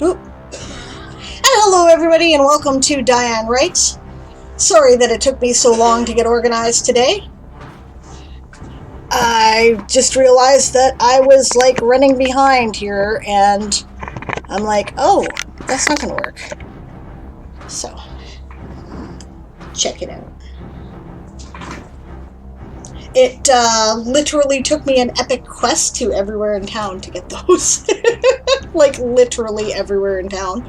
Oop. And hello everybody and welcome to Diane Writes. Sorry that it took me so long to get organized today. I just realized that I was like running behind here and I'm like, oh, that's not gonna work. So, check it out. It literally took me an epic quest to everywhere in town to get those. Like literally everywhere in town.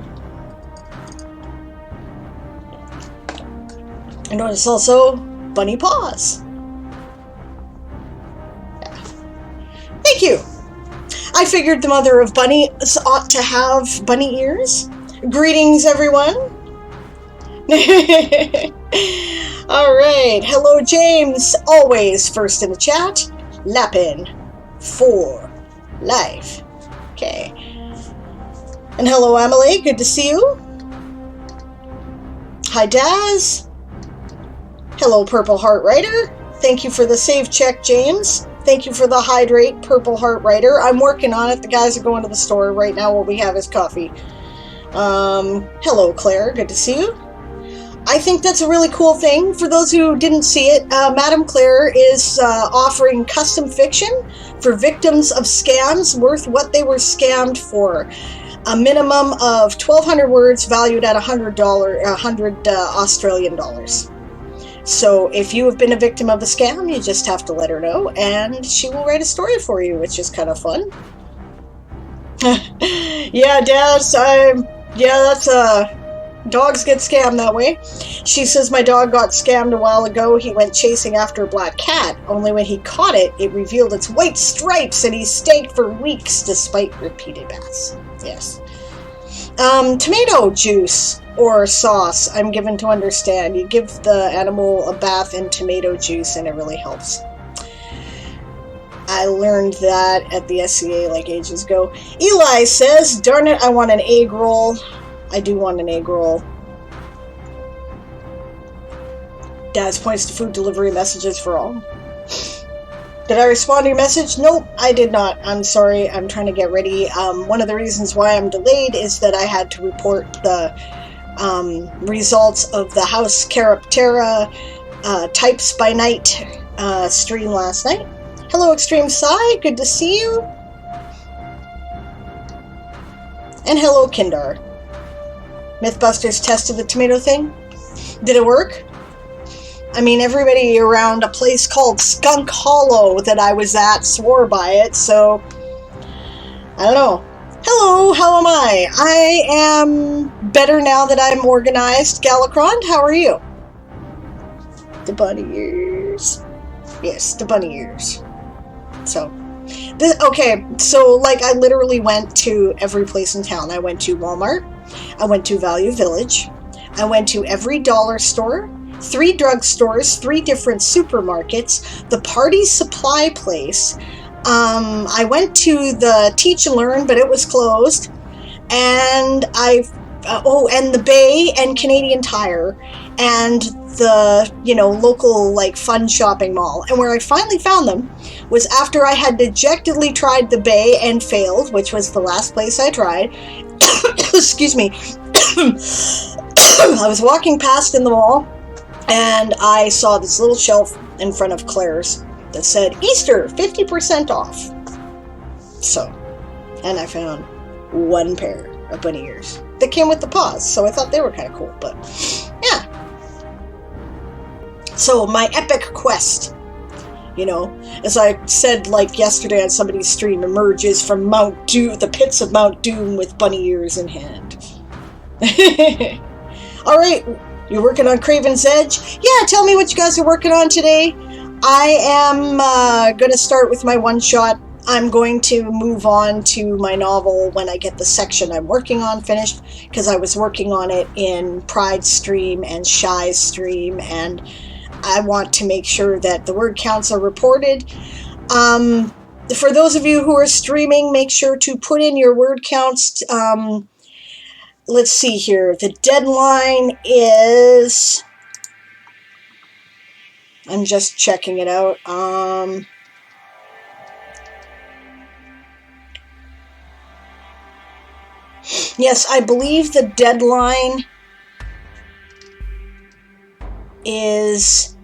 I noticed also bunny paws. Yeah. Thank you. I figured the mother of bunnies ought to have bunny ears. Greetings, everyone. All right. Hello, James. Always first in the chat. Lappin for life. Okay. And hello, Emily. Good to see you. Hi, Daz. Hello, Purple Heart Writer. Thank you for the save check, James. Thank you for the hydrate, Purple Heart Writer. I'm working on it. The guys are going to the store right now. What we have is coffee. Hello, Claire. Good to see you. I think that's a really cool thing. For those who didn't see it, Madame Claire is offering custom fiction for victims of scams worth what they were scammed for. A minimum of 1,200 words valued at $100 Australian dollars. So if you have been a victim of a scam, you just have to let her know, and she will write a story for you, which is kind of fun. Yeah, Daz, that's dogs get scammed that way. She says, my dog got scammed a while ago. He went chasing after a black cat. Only when he caught it, it revealed its white stripes, and he stank for weeks despite repeated baths. Yes. Tomato juice or sauce, I'm given to understand. You give the animal a bath in tomato juice and it really helps. I learned that at the SCA like ages ago. Eli says, darn it, I want an egg roll. I do want an egg roll. Daz points to food delivery messages for all. Did I respond to your message? Nope, I did not. I'm sorry. I'm trying to get ready. One of the reasons why I'm delayed is that I had to report the results of the House Caraptera Types by Night stream last night. Hello, Extreme Psy. Good to see you. And hello, Kindar. Mythbusters tested the tomato thing. Did it work? I mean, everybody around a place called Skunk Hollow that I was at swore by it, so I don't know. Hello, how am I? I am better now that I'm organized. Galacron, how are you? The bunny ears. Yes, the bunny ears. So, okay, so like I literally went to every place in town. I went to Walmart. I went to Value Village. I went to every dollar store. 3 drugstores, 3 different supermarkets, the Party Supply Place. I went to the Teach and Learn, but it was closed. And and the Bay and Canadian Tire and the, local like fun shopping mall. And where I finally found them was after I had dejectedly tried the Bay and failed, which was the last place I tried. Excuse me. I was walking past in the mall, and I saw this little shelf in front of Claire's that said, Easter, 50% off. So, and I found 1 pair of bunny ears that came with the paws, so I thought they were kind of cool, but yeah. So, my epic quest, as I said like yesterday on somebody's stream, emerges from Mount Doom, the pits of Mount Doom with bunny ears in hand. All right. You're working on Craven's Edge? Yeah, tell me what you guys are working on today. I am going to start with my one-shot. I'm going to move on to my novel when I get the section I'm working on finished, because I was working on it in Pride's stream and Shy's stream, and I want to make sure that the word counts are reported. For those of you who are streaming, make sure to put in your word counts. Let's see here. The deadline is... I'm just checking it out. Yes, I believe the deadline is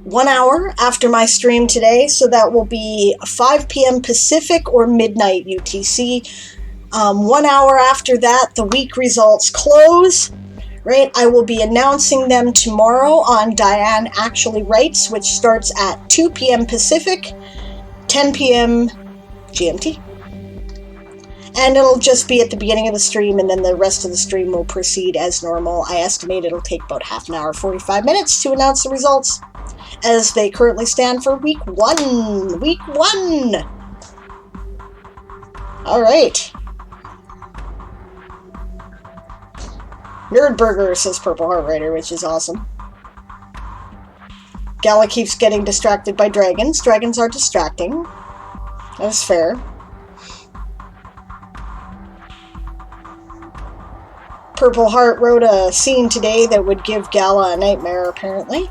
1 hour after my stream today, so that will be 5 p.m. Pacific or midnight UTC. 1 hour after that, the week results close, right? I will be announcing them tomorrow on Diane Actually Writes, which starts at 2 p.m. Pacific, 10 p.m. GMT. And it'll just be at the beginning of the stream, and then the rest of the stream will proceed as normal. I estimate it'll take about half an hour, 45 minutes to announce the results as they currently stand for week 1. Week 1! All right. Nerdburger, says Purple Heart Rider, which is awesome. Gala keeps getting distracted by dragons. Dragons are distracting. That's fair. Purple Heart wrote a scene today that would give Gala a nightmare, apparently.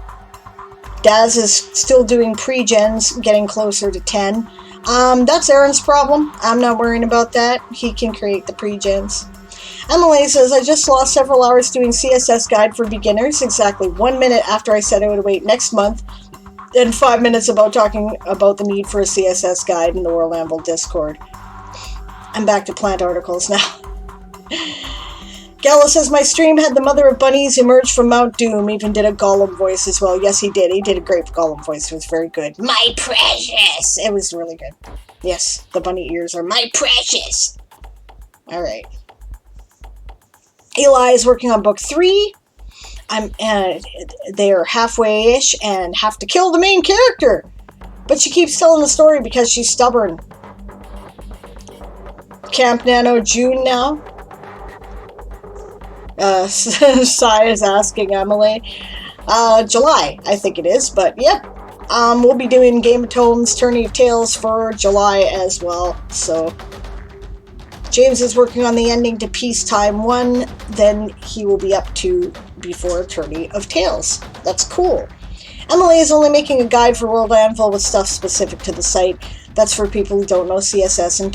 Daz is still doing pre-gens, getting closer to 10. That's Aaron's problem. I'm not worrying about that. He can create the pre-gens. Emily says, I just lost several hours doing CSS Guide for Beginners, exactly 1 minute after I said I would wait next month, and 5 minutes about talking about the need for a CSS Guide in the World Anvil Discord. I'm back to plant articles now. Gala says, my stream had the Mother of Bunnies emerge from Mount Doom, even did a Gollum voice as well. Yes, he did. He did a great Gollum voice. It was very good. My precious! It was really good. Yes, the bunny ears are my precious! Alright. Eli is working on book 3. They're halfway-ish and have to kill the main character. But she keeps telling the story because she's stubborn. Camp Nano June now. Sai is asking Emily. July, I think it is, but yep. We'll be doing Game of Tomes, Tourney of Tales for July as well, so. James is working on the ending to Peacetime 1, then he will be up to before Tourney of Tales. That's cool. Emily is only making a guide for World Anvil with stuff specific to the site. That's for people who don't know CSS and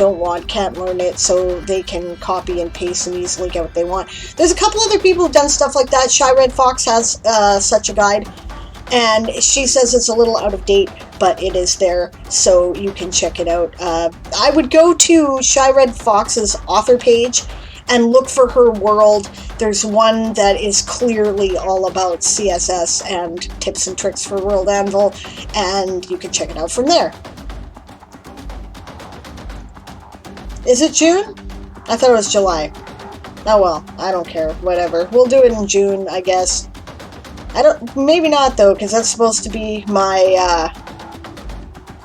can't learn it, so they can copy and paste and easily get what they want. There's a couple other people who've done stuff like that. Shy Red Fox has such a guide, and she says it's a little out of date, but it is there, so you can check it out. I would go to Shy Red Fox's author page and look for her world. There's one that is clearly all about CSS and tips and tricks for World Anvil, and you can check it out from there. Is it June? I thought it was July. Oh well, I don't care. Whatever. We'll do it in June, I guess. Maybe not though, because that's supposed to be my,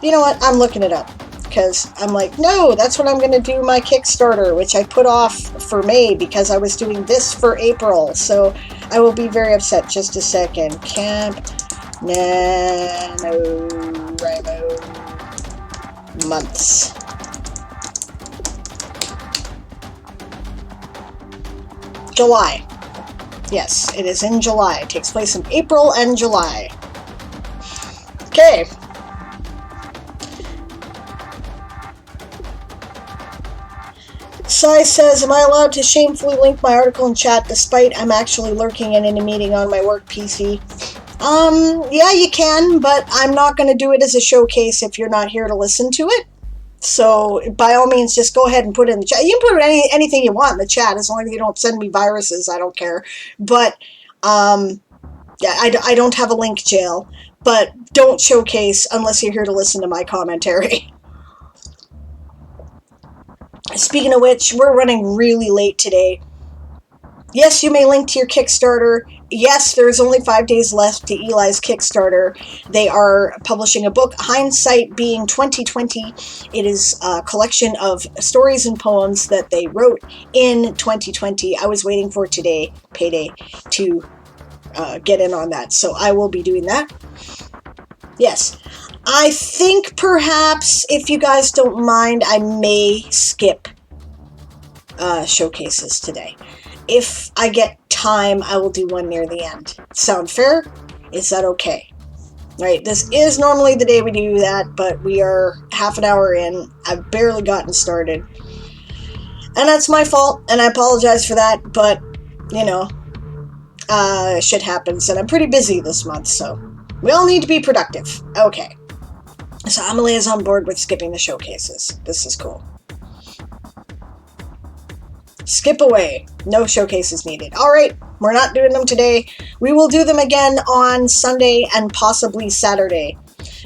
you know what? I'm looking it up. Because I'm like, no, that's when I'm going to do my Kickstarter, which I put off for May because I was doing this for April. So I will be very upset. Just a second. Camp NaNoWriMo months. July. Yes, it is in July. It takes place in April and July. Okay. Sai says, am I allowed to shamefully link my article in chat despite I'm actually lurking and in a meeting on my work PC? Yeah, you can, but I'm not going to do it as a showcase if you're not here to listen to it. So, by all means, just go ahead and put it in the chat. You can put anything you want in the chat, as long as you don't send me viruses, I don't care. But, yeah, I don't have a link jail, but don't showcase unless you're here to listen to my commentary. Speaking of which, we're running really late today. Yes, you may link to your Kickstarter. Yes, there's only 5 days left to Eli's Kickstarter. They are publishing a book, Hindsight Being 2020. It is a collection of stories and poems that they wrote in 2020. I was waiting for today, payday, to get in on that. So I will be doing that. Yes. I think perhaps, if you guys don't mind, I may skip showcases today. If I get time, I will do one near the end. Sound fair? Is that okay? Right, this is normally the day we do that, but we are half an hour in. I've barely gotten started. And that's my fault, and I apologize for that, but, you know, shit happens, and I'm pretty busy this month, so we all need to be productive. Okay. So Emily is on board with skipping the showcases. This is cool. Skip away. No showcases needed. All right, we're not doing them today. We will do them again on Sunday and possibly Saturday,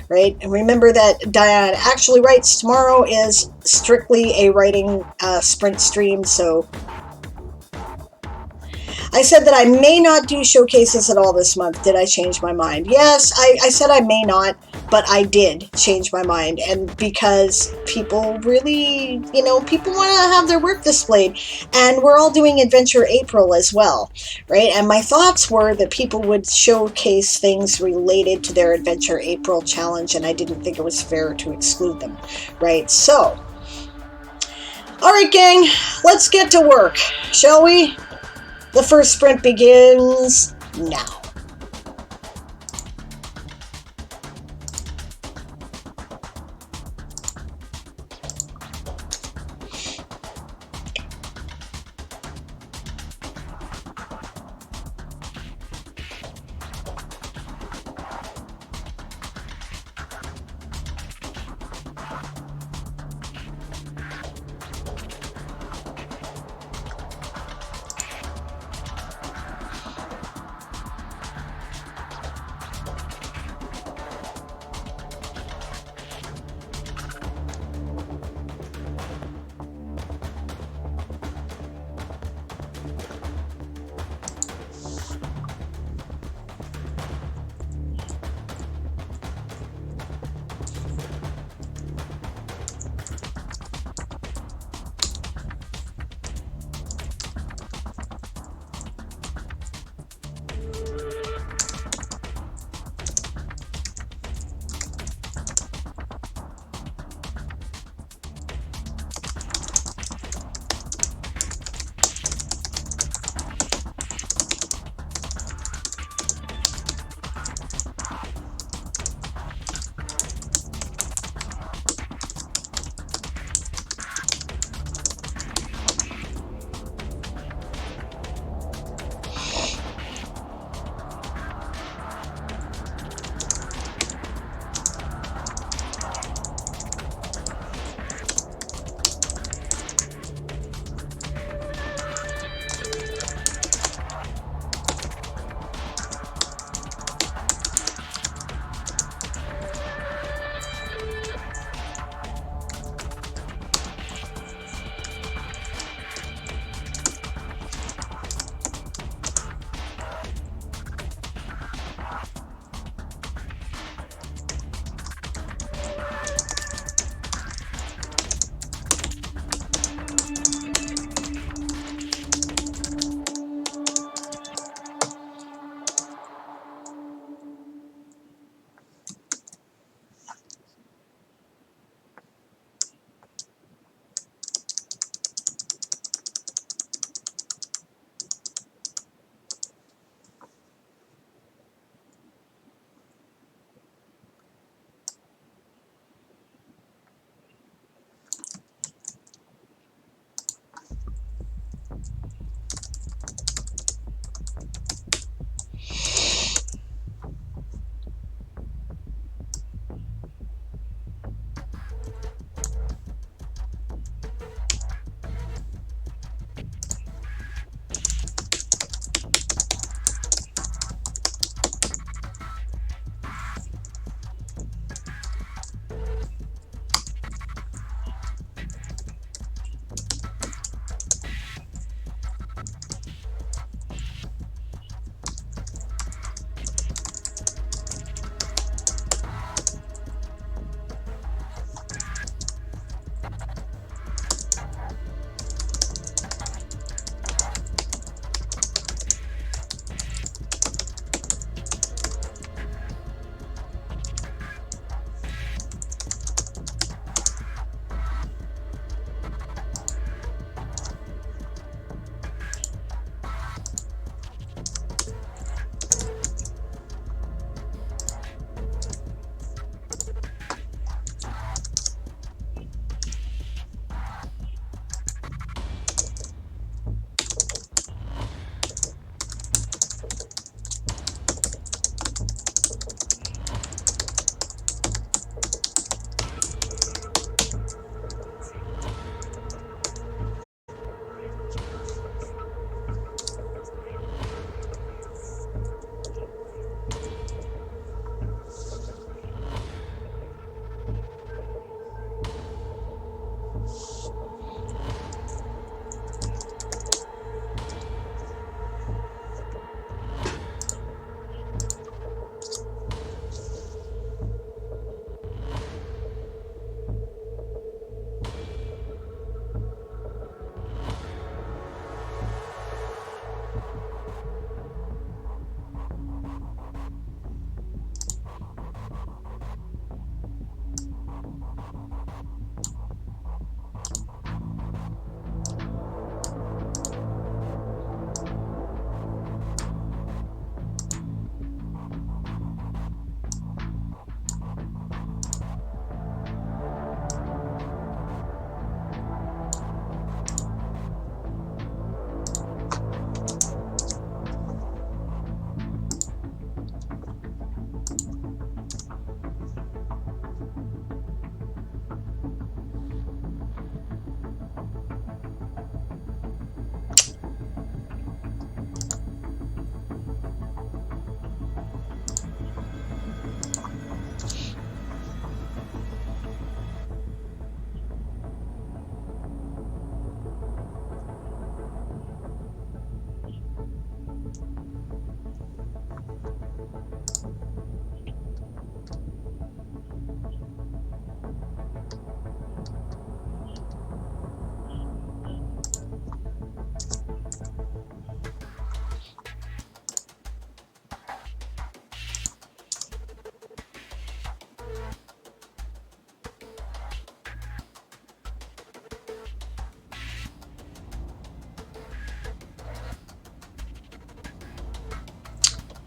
right? And remember that Diane Actually Writes tomorrow is strictly a writing sprint stream, so I said that I may not do showcases at all this month. Did I change my mind? Yes, I said I may not, but I did change my mind. And because people really, people want to have their work displayed. And we're all doing Adventure April as well, right? And my thoughts were that people would showcase things related to their Adventure April challenge, and I didn't think it was fair to exclude them, right? So, all right, gang, let's get to work, shall we? The first sprint begins now.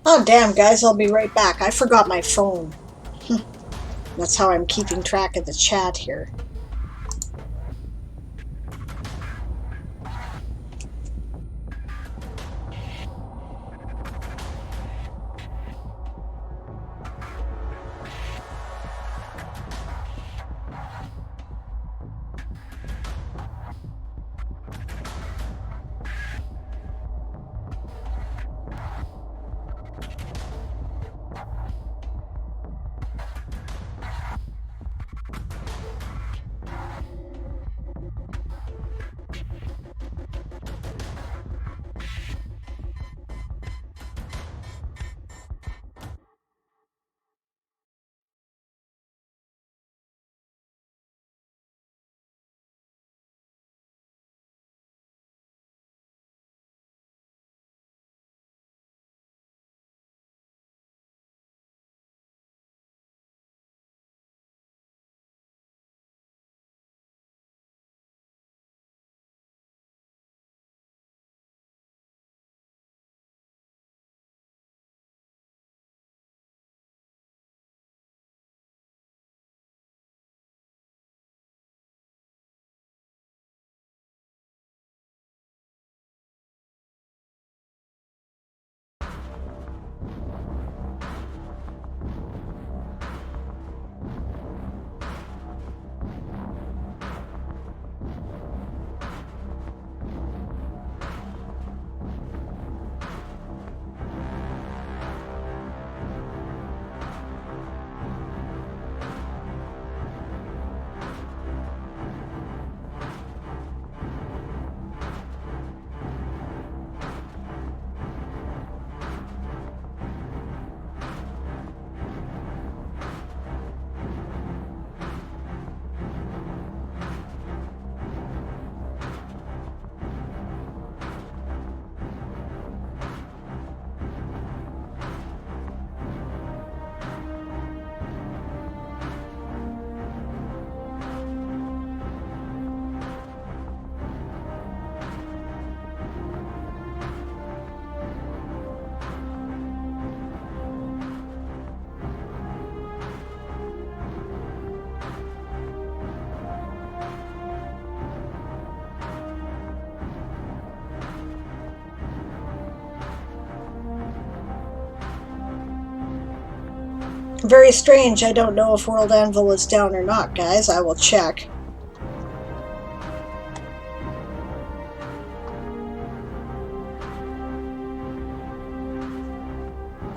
Oh, damn, guys, I'll be right back. I forgot my phone. That's how I'm keeping track of the chat here. Very strange. I don't know if World Anvil is down or not, guys. I will check.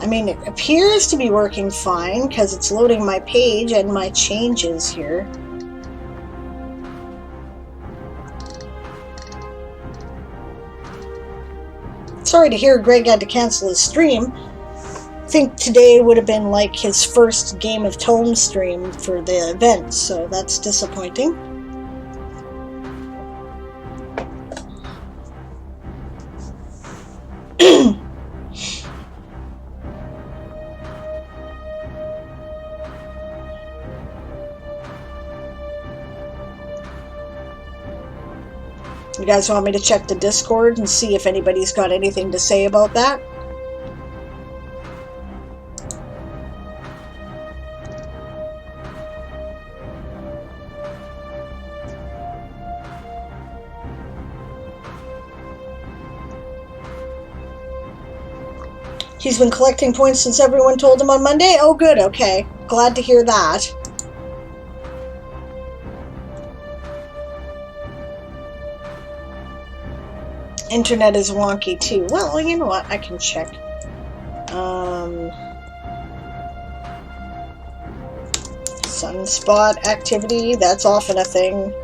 I mean, it appears to be working fine because it's loading my page and my changes here. Sorry to hear Greg had to cancel his stream. I think today would have been like his first Game of Tome stream for the event, so that's disappointing. You guys want me to check the Discord and see if anybody's got anything to say about that? He's been collecting points since everyone told him on Monday? Oh good, okay. Glad to hear that. Internet is wonky too. Well, you know what? I can check. Sunspot activity, that's often a thing.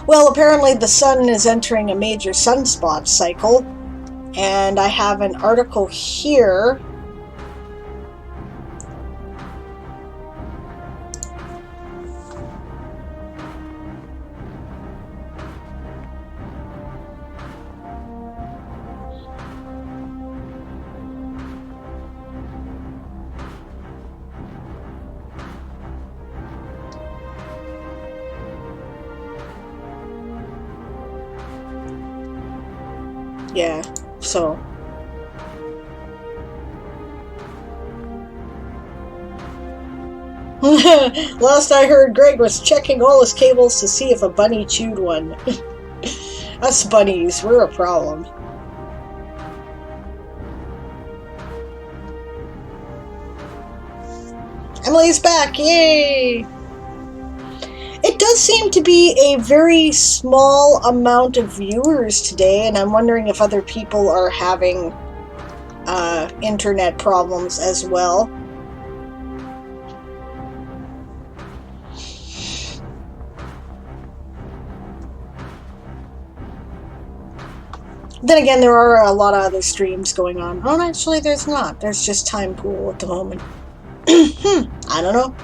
Well, apparently the sun is entering a major sunspot cycle, and I have an article here. Yeah, so. Last I heard, Greg was checking all his cables to see if a bunny chewed one. Us bunnies, we're a problem. Emily's back, yay! It does seem to be a very small amount of viewers today, and I'm wondering if other people are having internet problems as well. Then again, there are a lot of other streams going on. Oh, actually, there's not. There's just Time Pool at the moment. I don't know.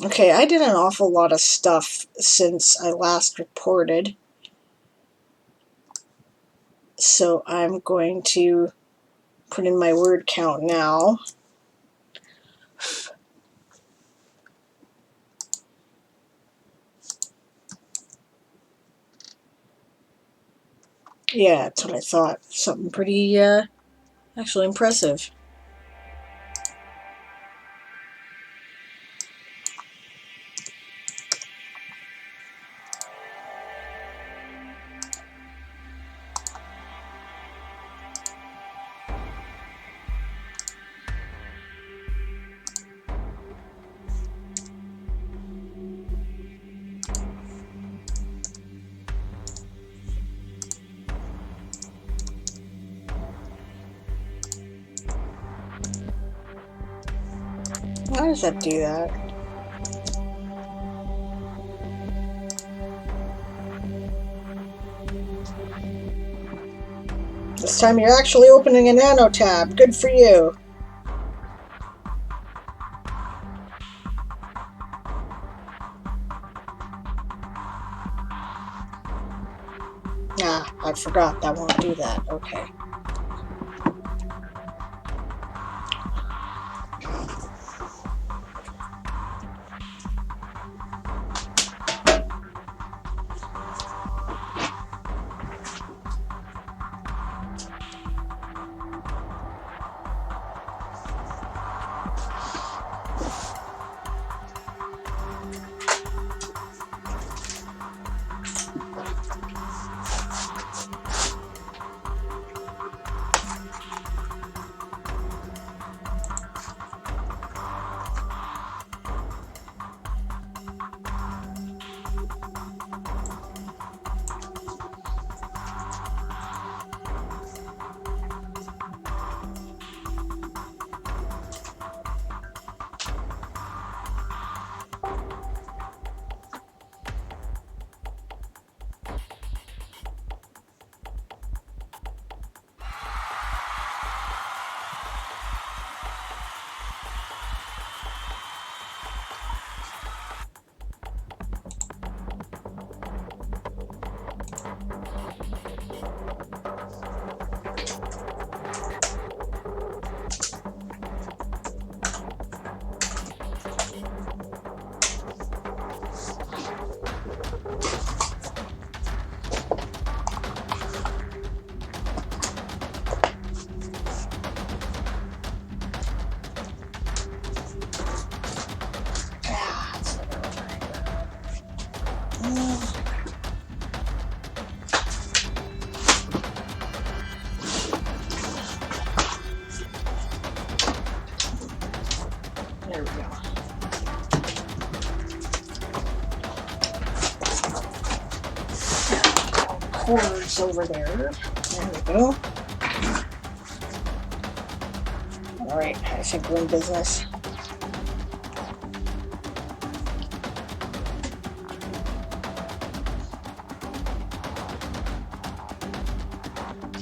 Okay, I did an awful lot of stuff since I last reported. So I'm going to put in my word count now. Yeah, that's what I thought. Something pretty, actually impressive. Why does that do that? This time you're actually opening a nano tab. Good for you. Ah, I forgot. That won't do that. Okay. cords over there. There we go. Alright, I think we're in business.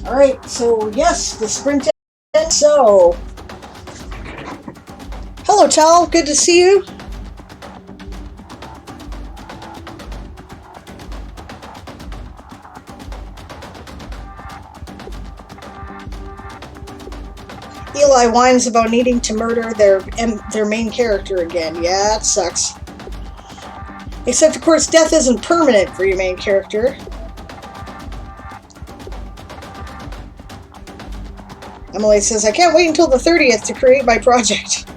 Alright, so yes, the sprint ends. So, hello, Tal. Good to see you. Eli whines about needing to murder their main character again. Yeah, it sucks. Except, of course, death isn't permanent for your main character. Emily says, I can't wait until the 30th to create my project.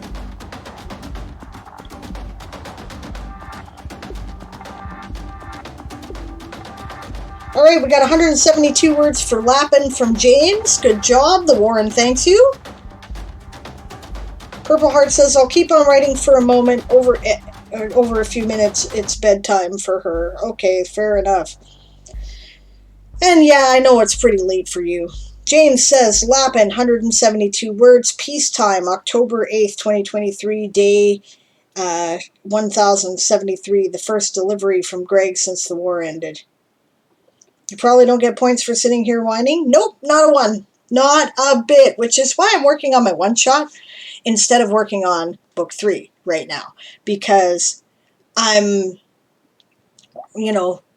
Alright, we got 172 words for Lappin from James. Good job. The Warren thanks you. Purple Heart says, I'll keep on writing for a moment. Over a few minutes, it's bedtime for her. Okay, fair enough. And yeah, I know it's pretty late for you. James says, Lappin, 172 words, peacetime, October 8th, 2023, day 1073, the first delivery from Greg since the war ended. You probably don't get points for sitting here whining? Nope, not a one. Not a bit, which is why I'm working on my one-shot instead of working on book 3 right now. Because I'm,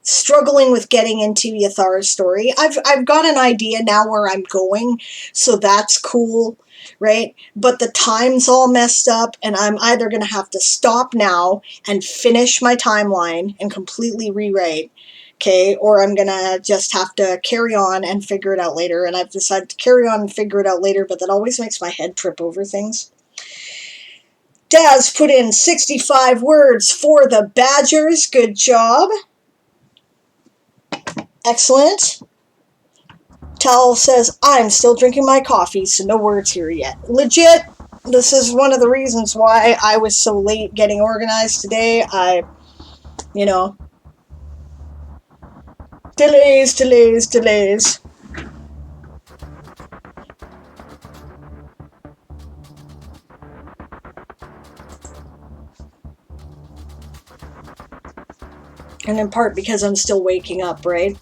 struggling with getting into Yathar's story. I've got an idea now where I'm going, so that's cool, right? But the time's all messed up, and I'm either going to have to stop now and finish my timeline and completely rewrite, okay, or I'm going to just have to carry on and figure it out later, and I've decided to carry on and figure it out later, but that always makes my head trip over things. Daz put in 65 words for the Badgers. Good job. Excellent. Tal says, I'm still drinking my coffee, so no words here yet. Legit, this is one of the reasons why I was so late getting organized today. Delays. And in part because I'm still waking up, right?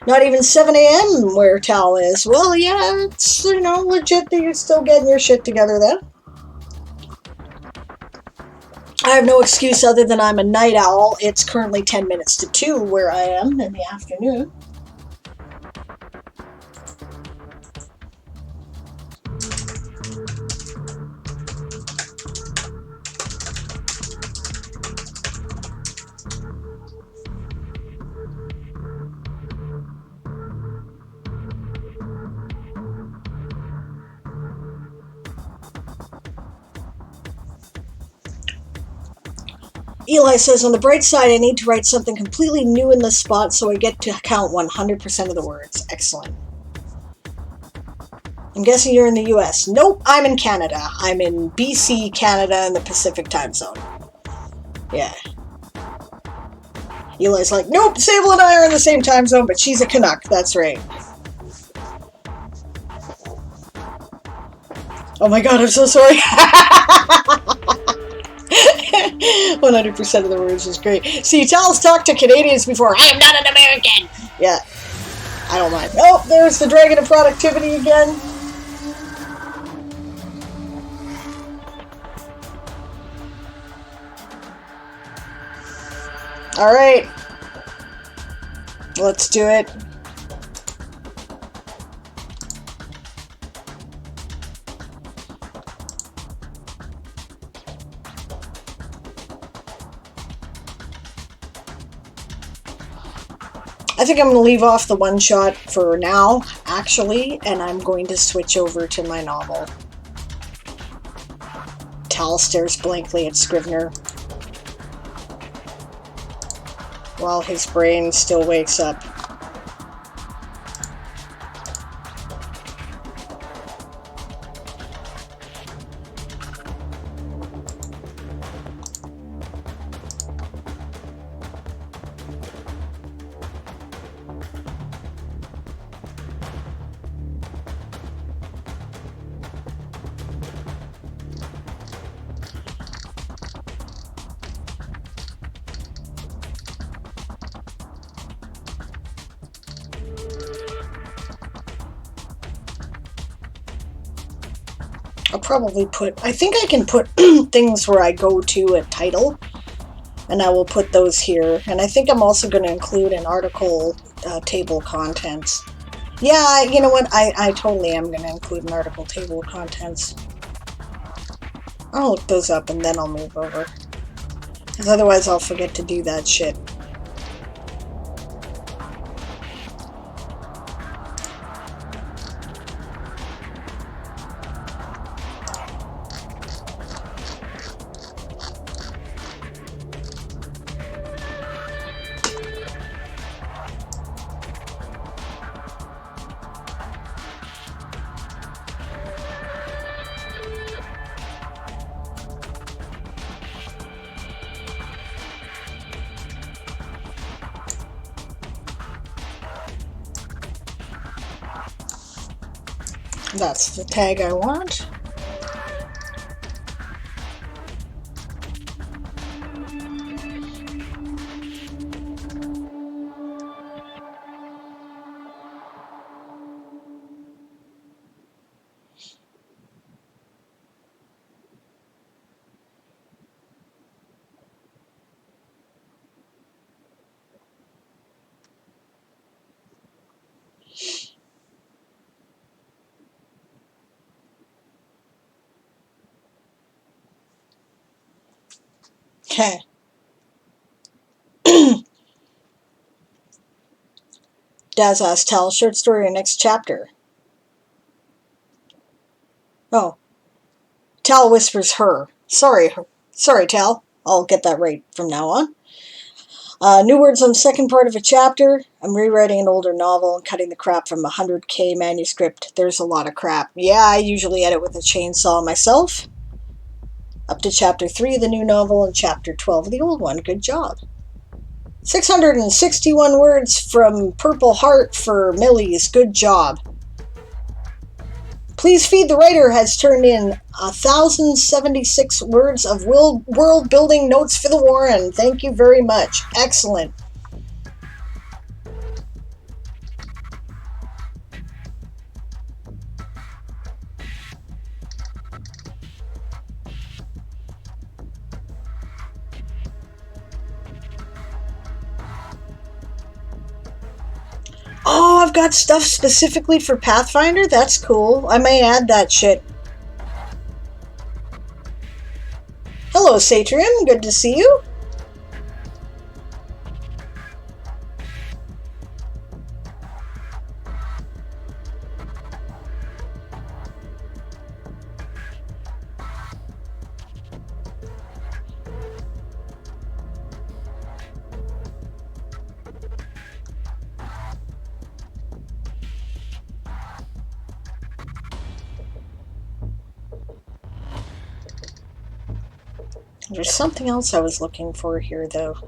Not even 7 a.m. where Tal is. Well, yeah, it's, legit that you're still getting your shit together then. I have no excuse other than I'm a night owl. It's currently 10 minutes to 2 where I am in the afternoon. Eli says, on the bright side, I need to write something completely new in this spot so I get to count 100% of the words. Excellent. I'm guessing you're in the US. Nope, I'm in Canada. I'm in BC, Canada, in the Pacific time zone. Yeah. Eli's like, nope, Sable and I are in the same time zone, but she's a Canuck. That's right. Oh my god, I'm so sorry. 100% of the words is great. See, Tal's talked to Canadians before. I am not an American. Yeah, I don't mind. Oh, there's the Dragon of Productivity again. All right, let's do it. I think I'm going to leave off the one-shot for now, actually, and I'm going to switch over to my novel. Tal stares blankly at Scrivener while his brain still wakes up. I'll probably put, I think I can put things where I go to a title, and I will put those here. And I think I'm also going to include an article table of contents. Yeah, you know what? I totally am going to include an article table of contents. I'll look those up and then I'll move over. Because otherwise I'll forget to do that shit. That's the tag I want. Okay. Daz asked Tal, short story or next chapter? Oh. Tal whispers her. Sorry, Tal. I'll get that right from now on. New words on the second part of a chapter. I'm rewriting an older novel and cutting the crap from a 100K manuscript. There's a lot of crap. Yeah, I usually edit with a chainsaw myself. Up to chapter 3 of the new novel and chapter 12 of the old one. Good job. 661 words from Purple Heart for Millie's. Good job. Please Feed the Writer has turned in 1,076 words of world-building notes for the Warren. Thank you very much. Excellent. Oh, I've got stuff specifically for Pathfinder? That's cool. I may add that shit. Hello, Satrium. Good to see you. There's something else I was looking for here, though.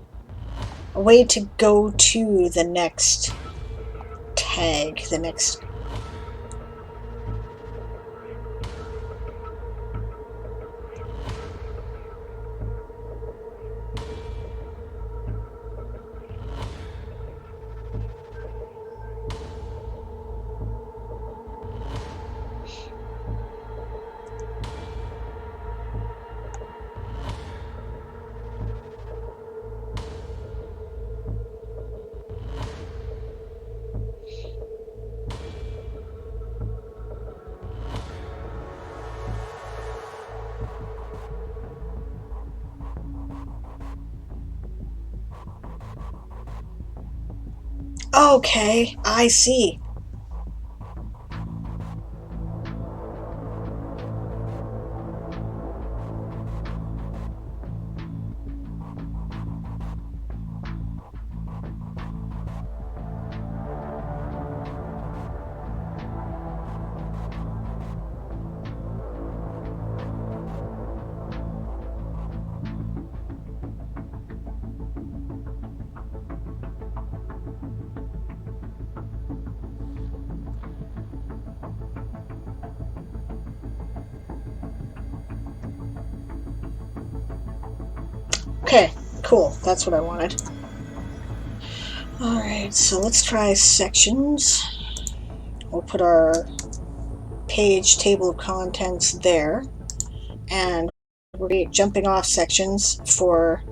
A way to go to the next tag, the next... Okay, I see. Okay, cool. That's what I wanted. Alright, so let's try sections. We'll put our page table of contents there, and we're jumping off sections for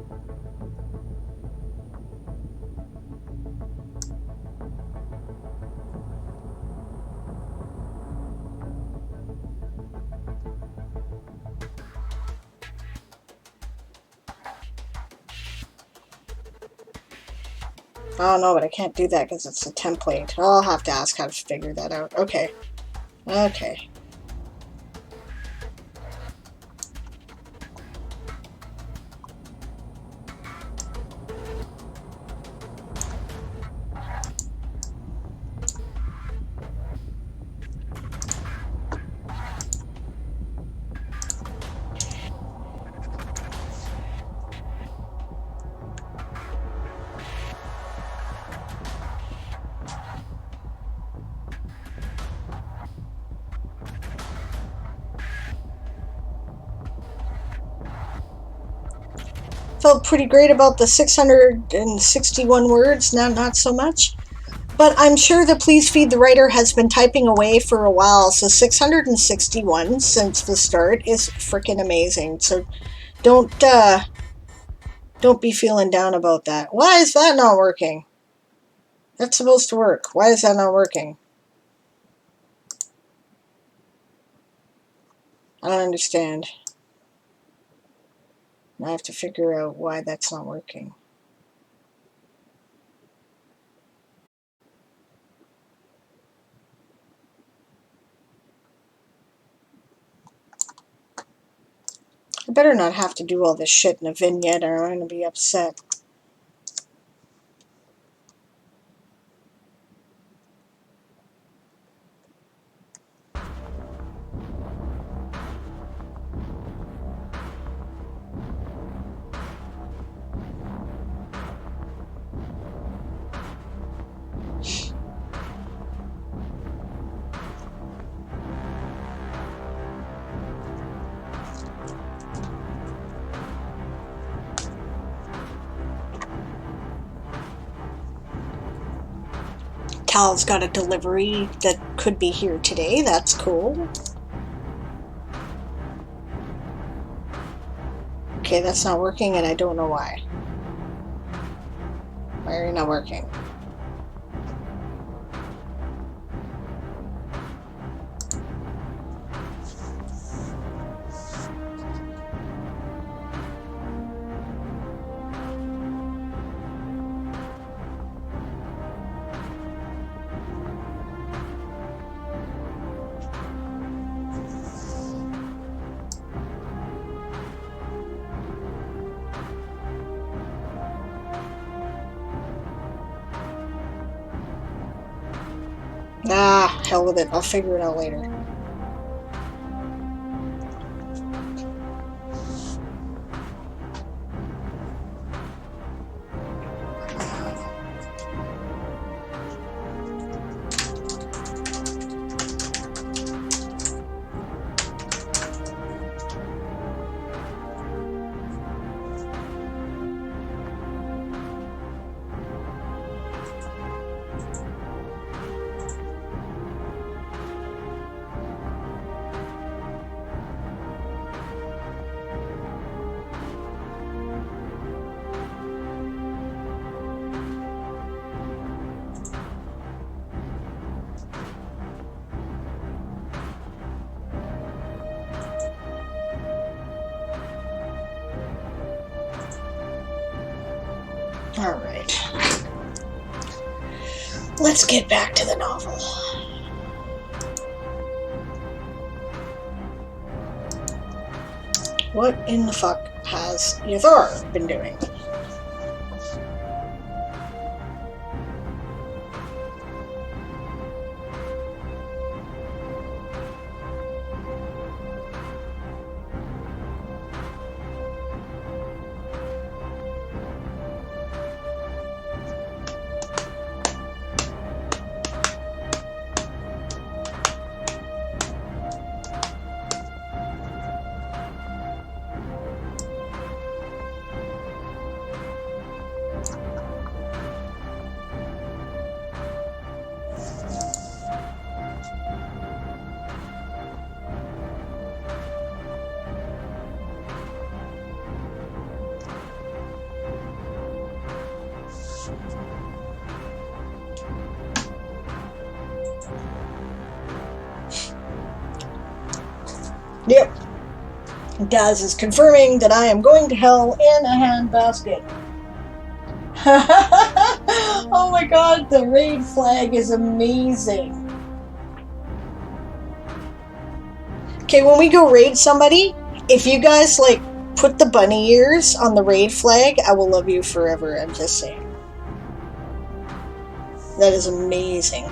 oh no, but I can't do that because it's a template. I'll have to ask how to figure that out. Okay. Okay. Felt pretty great about the 661 words, now not so much. But I'm sure the Please Feed the Writer has been typing away for a while, so 661 since the start is freaking amazing. So don't be feeling down about that. Why is that not working? That's supposed to work. Why is that not working? I don't understand. I have to figure out why that's not working. I better not have to do all this shit in a vignette or I'm going to be upset. Cal's got a delivery that could be here today. That's cool. Okay, that's not working and I don't know why. Why are you not working? Ah, hell with it. I'll figure it out later. All right. Let's get back to the novel. What in the fuck has Yathor been doing? Yep. Daz is confirming that I am going to hell in a handbasket. Oh my god, the raid flag is amazing. Okay, when we go raid somebody, if you guys, like, put the bunny ears on the raid flag, I will love you forever, I'm just saying. That is amazing.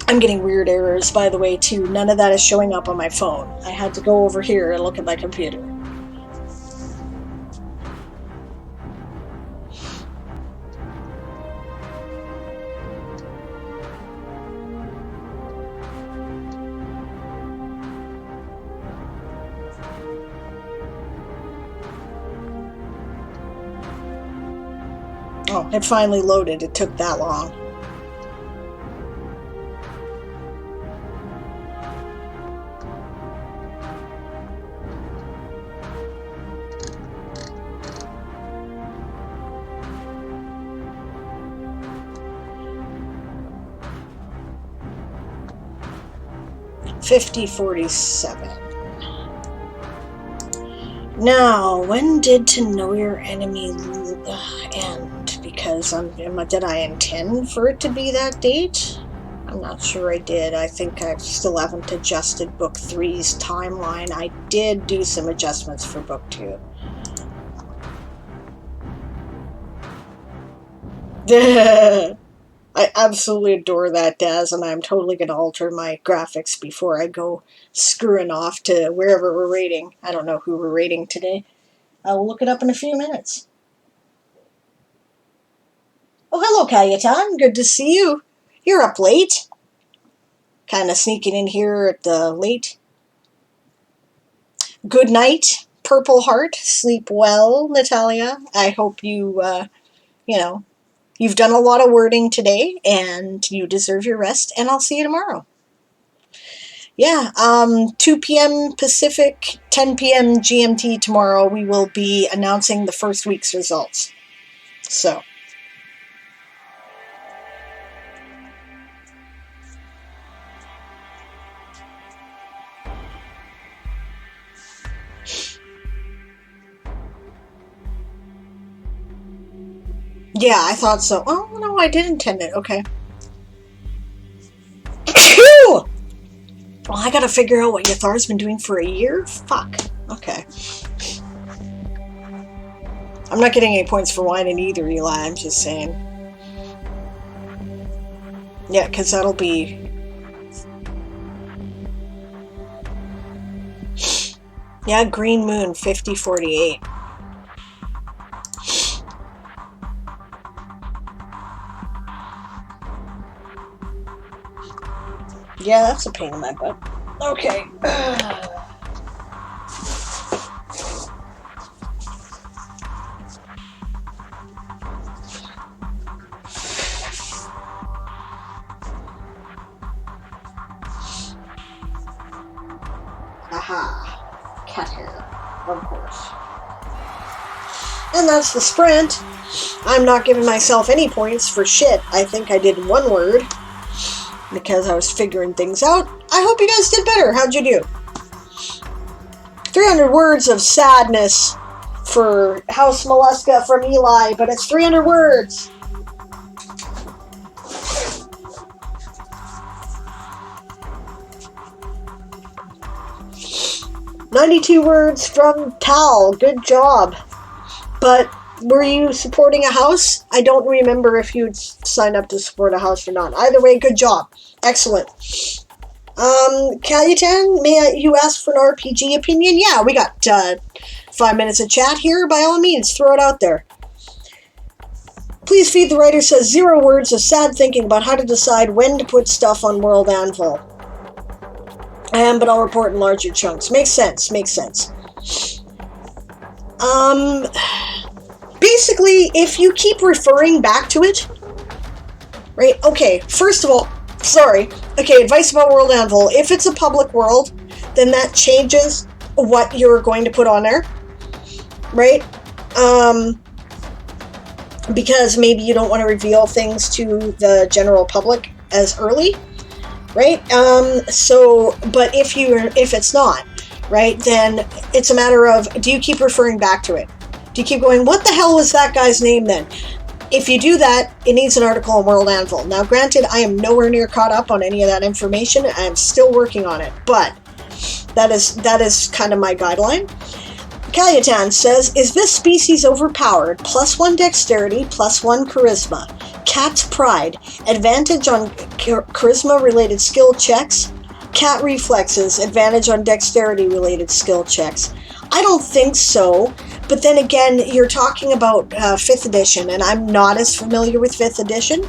I'm getting weird errors, by the way, too. None of that is showing up on my phone. I had to go over here and look at my computer. Oh, it finally loaded. It took that long. $50.47. Now, when did to know your enemy end? Because did I intend for it to be that date? I'm not sure I did. I think I still haven't adjusted Book 3's timeline. I did do some adjustments for Book 2. I absolutely adore that, Daz, and I'm totally going to alter my graphics before I go screwing off to wherever we're raiding. I don't know who we're raiding today. I'll look it up in a few minutes. Oh, hello, Cayetan. Good to see you. You're up late. Kind of sneaking in here at the late. Good night, Purple Heart. Sleep well, Natalia. I hope you, you've done a lot of wording today, and you deserve your rest, and I'll see you tomorrow. Yeah, 2 p.m. Pacific, 10 p.m. GMT tomorrow, we will be announcing the first week's results. So. Yeah, I thought so. Oh, no, I did intend it. Okay. Well, I gotta figure out what Yathar's been doing for a year? Fuck. Okay. I'm not getting any points for whining either, Eli. I'm just saying. Yeah, because that'll be... Yeah, Green Moon, 5048. Yeah, that's a pain in my butt. Okay. Aha. Cat hair. Of course. And that's the sprint. I'm not giving myself any points for shit. I think I did one word because I was figuring things out. I hope you guys did better. How'd you do? 300 words of sadness for House Mollusca from Eli, but it's 300 words. $92 words from Tal. Good job. But were you supporting a house? I don't remember if you'd signed up to support a house or not. Either way, good job. Excellent. Cayetan, you ask for an RPG opinion? Yeah, we got 5 minutes of chat here. By all means, throw it out there. Please Feed the Writer says 0 words of sad thinking about how to decide when to put stuff on World Anvil. But I'll report in larger chunks. Makes sense. Basically, if you keep referring back to it, right? Okay, first of all, sorry. Okay, advice about World Anvil. If it's a public world, then that changes what you're going to put on there, right? Because maybe you don't want to reveal things to the general public as early. right? But if it's not, right, then it's a matter of, do you keep referring back to it? Do you keep going, what the hell was that guy's name then? If you do that, it needs an article on World Anvil. Now, granted, I am nowhere near caught up on any of that information. I'm still working on it, but that is kind of my guideline. Cayetan says, is this species overpowered? +1 dexterity, +1 charisma. Cat's pride. Advantage on charisma-related skill checks. Cat reflexes. Advantage on dexterity-related skill checks. I don't think so. But then again, you're talking about 5th edition, and I'm not as familiar with 5th edition.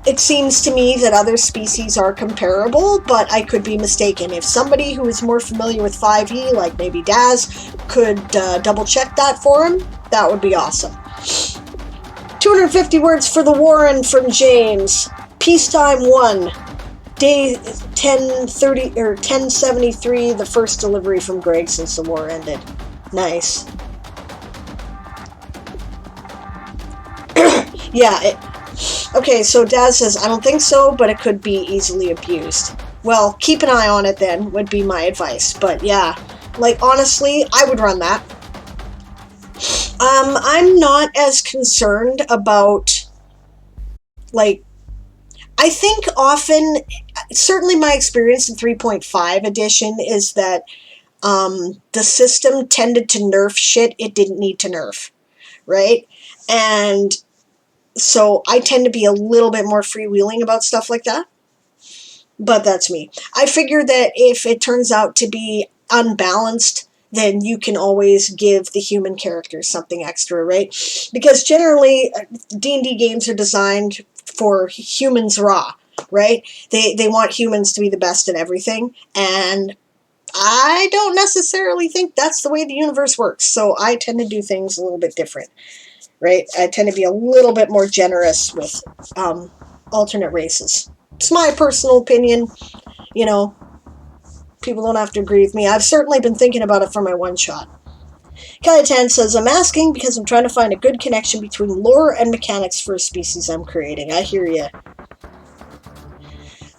It seems to me that other species are comparable, but I could be mistaken. If somebody who is more familiar with 5e, like maybe Daz, could double check that for him, that would be awesome. 250 words for the Warren from James. Peacetime 1. Day 1030 or 1073, the first delivery from Greg since the war ended. Nice. Yeah. Okay, so Daz says, I don't think so, but it could be easily abused. Well, keep an eye on it then, would be my advice. But yeah, like honestly, I would run that. I'm not as concerned about, like, I think often, certainly my experience in 3.5 edition is that the system tended to nerf shit it didn't need to nerf, right? And so I tend to be a little bit more freewheeling about stuff like that. But that's me. I figure that if it turns out to be unbalanced, then you can always give the human characters something extra, right? Because generally, D&D games are designed for humans raw, right? They want humans to be the best at everything, and I don't necessarily think that's the way the universe works, so I tend to do things a little bit different, right? I tend to be a little bit more generous with alternate races. It's my personal opinion, you know. People don't have to agree with me. I've certainly been thinking about it for my one-shot. Cayetan says, I'm asking because I'm trying to find a good connection between lore and mechanics for a species I'm creating. I hear ya.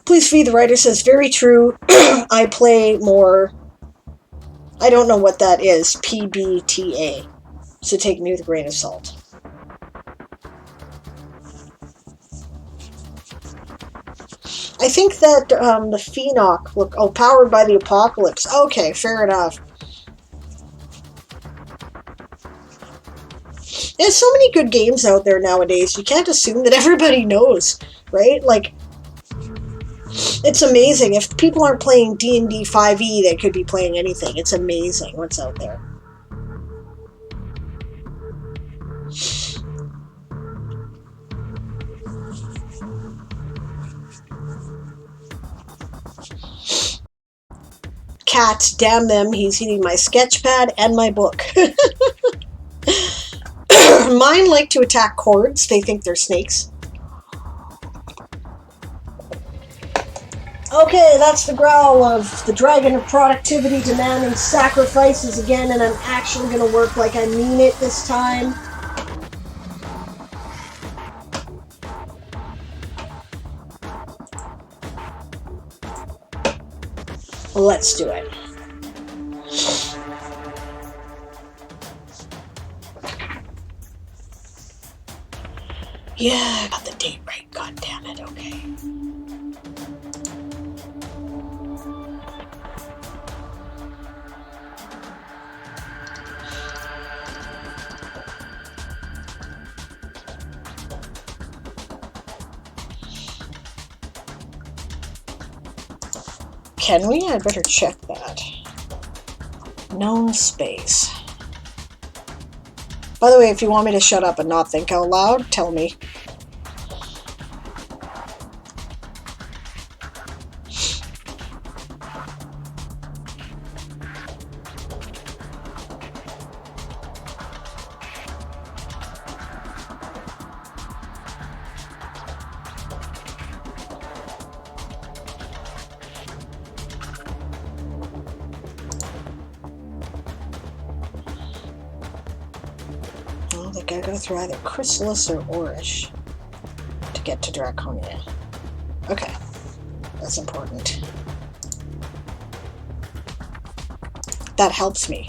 Please Feed the Writer says, very true. I play more... I don't know what that is. PBTA. So take me with a grain of salt. I think that the Phoenok look... Oh, powered by the apocalypse. Okay, fair enough. There's so many good games out there nowadays. You can't assume that everybody knows, right? Like, it's amazing. If people aren't playing D&D 5e, they could be playing anything. It's amazing what's out there. Cats, damn them, he's eating my sketch pad and my book. Mine like to attack cords. They think they're snakes. Okay, that's the growl of the dragon of productivity demanding sacrifices again, and I'm actually going to work like I mean it this time. Let's do it. Yeah, I got the date right. God damn it. Okay. Can we? I better check that. Known space. By the way, if you want me to shut up and not think out loud, tell me. I gotta go through either Chrysalis or Orish to get to Draconia. Okay. That's important. That helps me.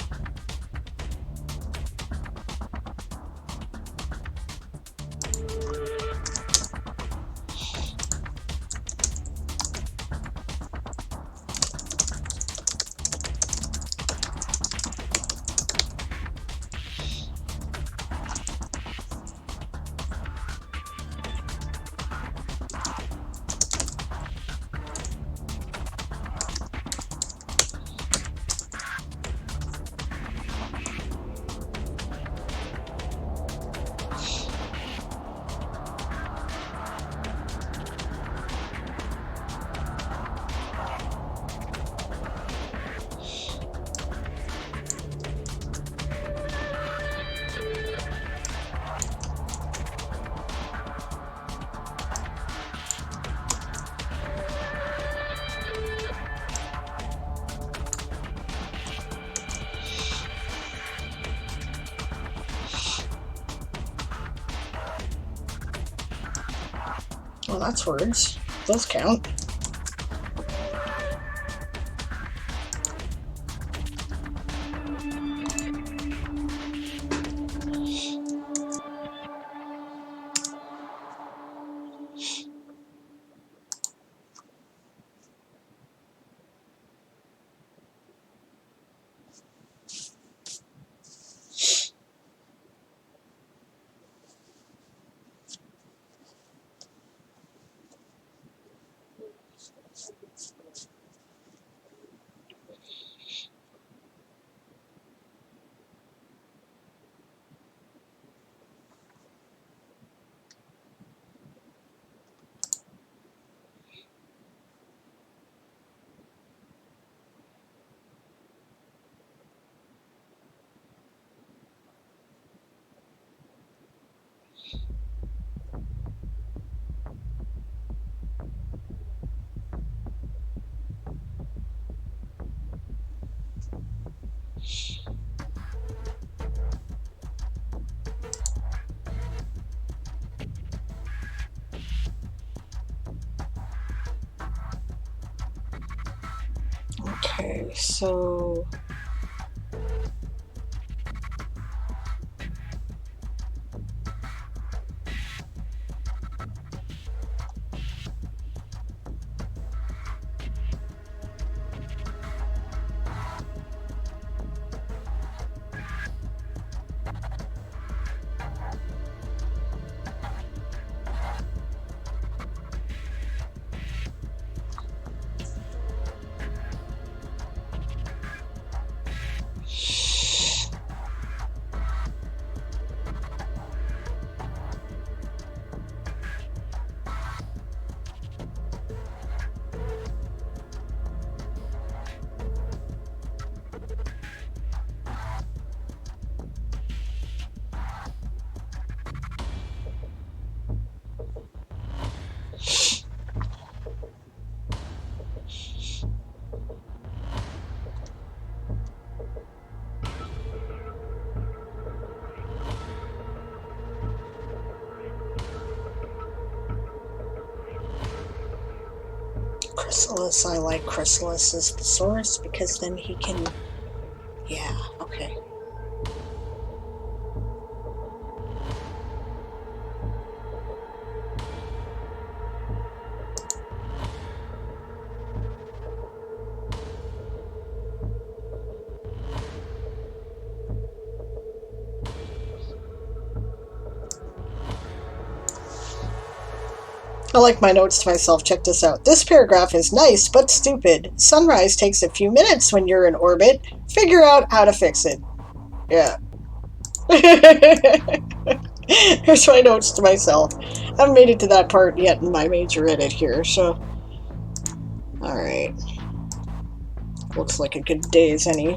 Well, that's words. Those count. Okay, so Chrysalis, I like Chrysalis as the source because then he can... Yeah, okay. I like my notes to myself. Check this out. This paragraph is nice, but stupid. Sunrise takes a few minutes when you're in orbit. Figure out how to fix it. Yeah. Here's my notes to myself. I haven't made it to that part yet in my major edit here, so... Alright. Looks like a good day as any.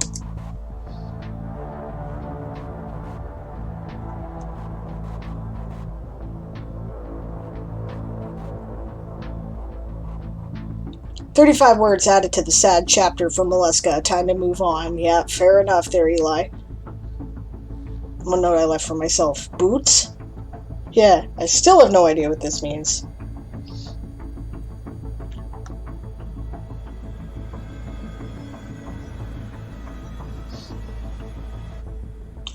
"35 words added to the sad chapter from Mollusca. Time to move on." Yeah, fair enough there, Eli. One note I left for myself. Boots? Yeah, I still have no idea what this means.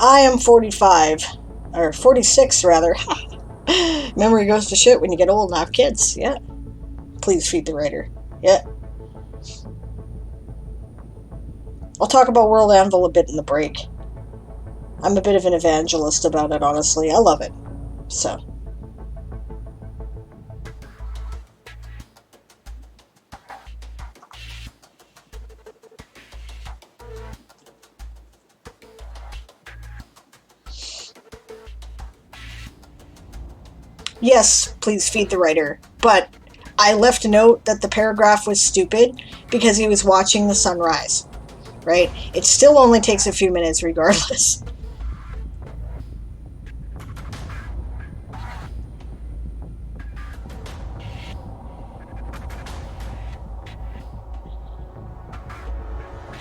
I am 45, or 46 rather. Memory goes to shit when you get old and have kids. Yeah. Please feed the writer. Yeah. I'll talk about World Anvil a bit in the break. I'm a bit of an evangelist about it, honestly. I love it. So. Yes, please feed the writer. But I left a note that the paragraph was stupid because he was watching the sunrise. Right? It still only takes a few minutes regardless.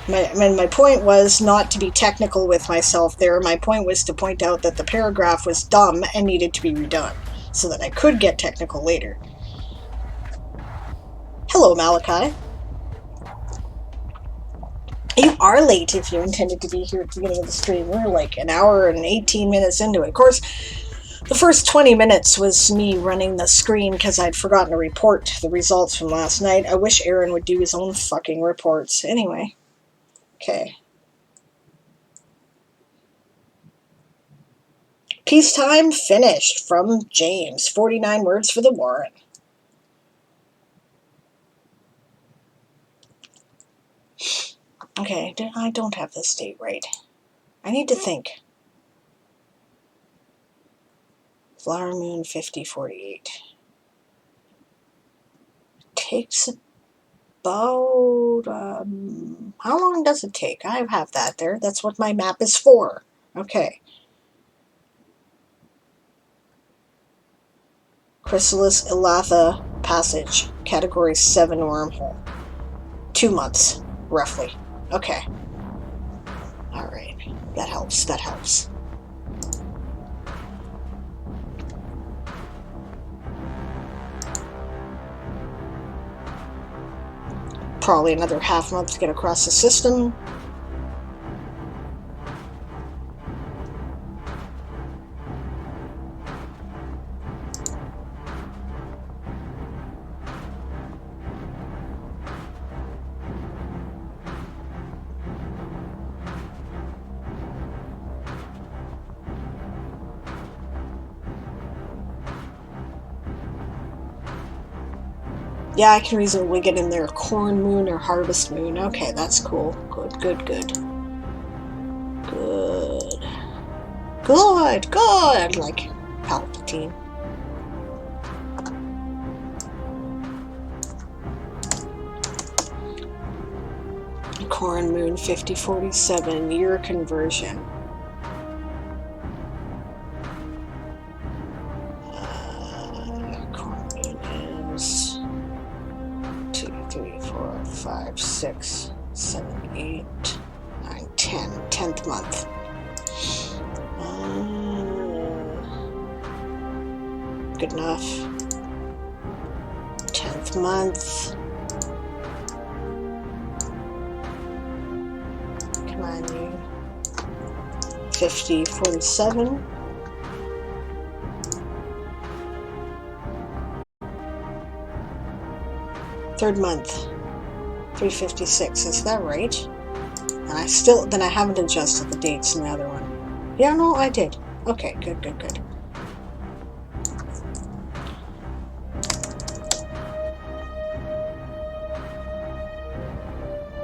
My point was not to be technical with myself there. My point was to point out that the paragraph was dumb and needed to be redone so that I could get technical later. Hello, Malachi. You are late if you intended to be here at the beginning of the stream. We're like an hour and 18 minutes into it. Of course, the first 20 minutes was me running the screen because I'd forgotten to report the results from last night. I wish Aaron would do his own fucking reports. Anyway. Okay. Peacetime finished from James. 49 words for the warrant. Okay, I don't have this date right. I need to think. Flower Moon 5048. Takes about, how long does it take? I have that there. That's what my map is for. Okay. Chrysalis Elatha Passage, Category 7 wormhole. 2 months, roughly. Okay. Alright. That helps, that helps. Probably another half month to get across the system. Yeah, I can reasonably get in there. Corn moon or harvest moon. Okay, that's cool. Good, good, good. Good. Good, good! Like Palpatine. Corn moon 5047. Year conversion. Corn moon is 2, 3, 4, 5, 6, 7, 8, 9, 10. 10th month. Good enough. 10th month. Come on, you. 5047. Third month. 356. Is that right? And then I haven't adjusted the dates in the other one. Yeah, no, I did. Okay, good, good, good.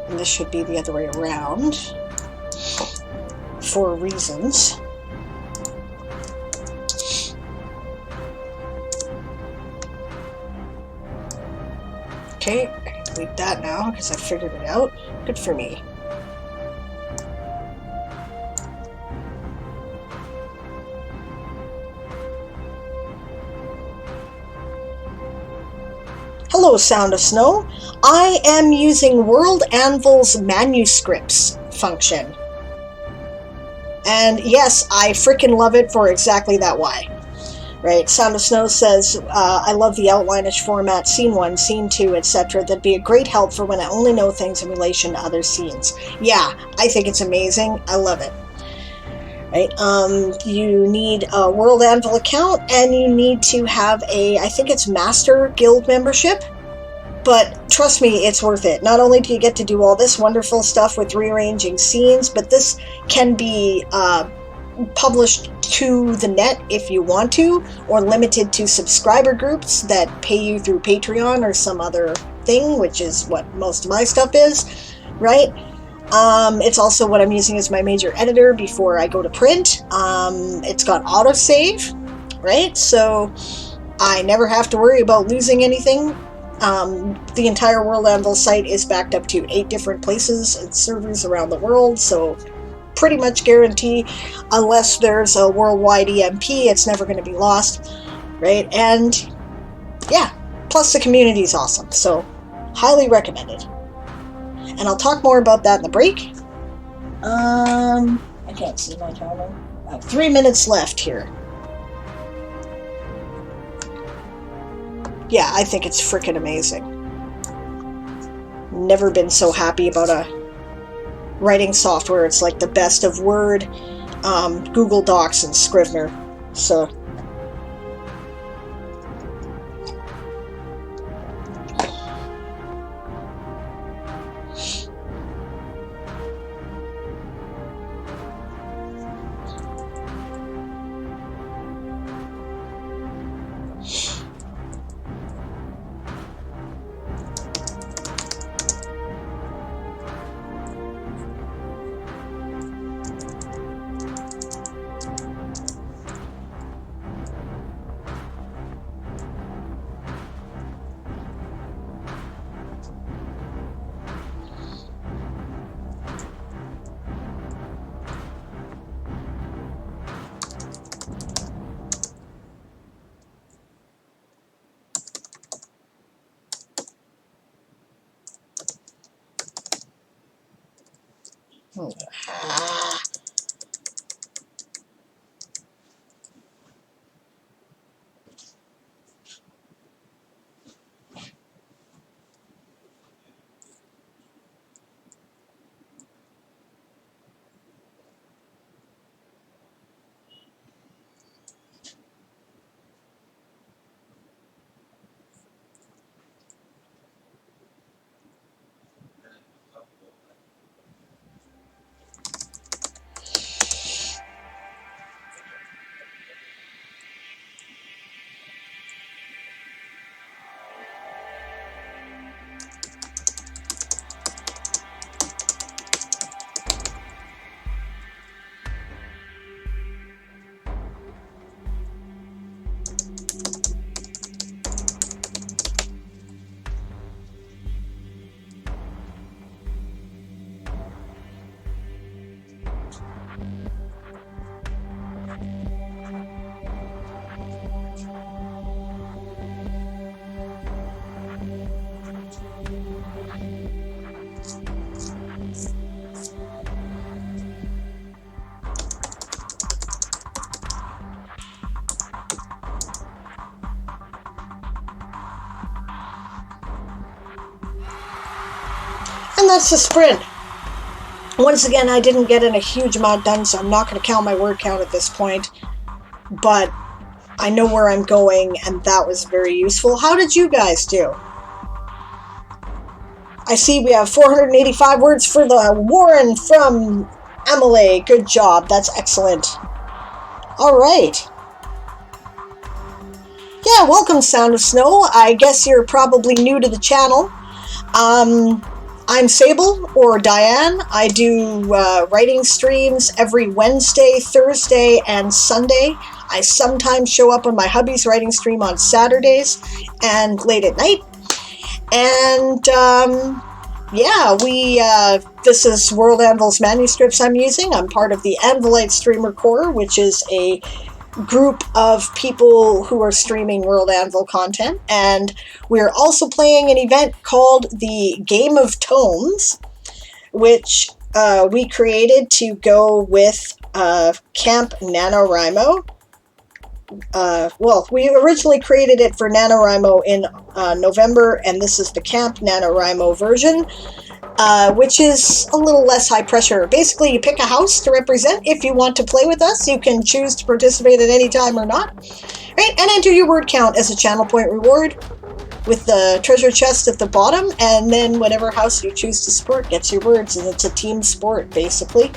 And this should be the other way around. For reasons. Okay, I can delete that now because I figured it out. Good for me. Hello, Sound of Snow. I am using World Anvil's manuscripts function. And yes, I freaking love it for exactly that why. Right? Sound of Snow says, I love the outline-ish format, scene 1, scene 2, etc. That'd be a great help for when I only know things in relation to other scenes. Yeah, I think it's amazing. I love it. right? You need a World Anvil account, and you need to have I think it's Master Guild membership. But trust me, it's worth it. Not only do you get to do all this wonderful stuff with rearranging scenes, but this can be published to the net if you want to, or limited to subscriber groups that pay you through Patreon or some other thing, which is what most of my stuff is, right? It's also what I'm using as my major editor before I go to print. It's got autosave, right? So I never have to worry about losing anything. The entire World Anvil site is backed up to 8 different places and servers around the world, so pretty much guarantee, unless there's a worldwide EMP, it's never going to be lost, right? And yeah, plus the community is awesome, so highly recommended. And I'll talk more about that in the break. I can't see my timer. I have 3 minutes left here. Yeah, I think it's freaking amazing. Never been so happy about a writing software. It's like the best of Word, Google Docs, and Scrivener. So and that's the sprint. Once again, I didn't get in a huge amount done, so I'm not going to count my word count at this point. But I know where I'm going, and that was very useful. How did you guys do? I see we have 485 words for the Warren from Emily. Good job. That's excellent. All right. Yeah, welcome, Sound of Snow. I guess you're probably new to the channel. I'm Sable, or Diane. I do writing streams every Wednesday, Thursday, and Sunday. I sometimes show up on my hubby's writing stream on Saturdays and late at night. And yeah, this is World Anvil's manuscripts I'm using. I'm part of the Anvilite Streamer Corps, which is a group of people who are streaming World Anvil content, and we're also playing an event called the Game of Tomes, which we created to go with Camp NaNoWriMo. Well, we originally created it for NaNoWriMo in November, and this is the Camp NaNoWriMo version. which is a little less high pressure. Basically, you pick a house to represent. If you want to play with us, you can choose to participate at any time or not. Right? And enter your word count as a channel point reward with the treasure chest at the bottom, and then whatever house you choose to support gets your words, and it's a team sport, basically.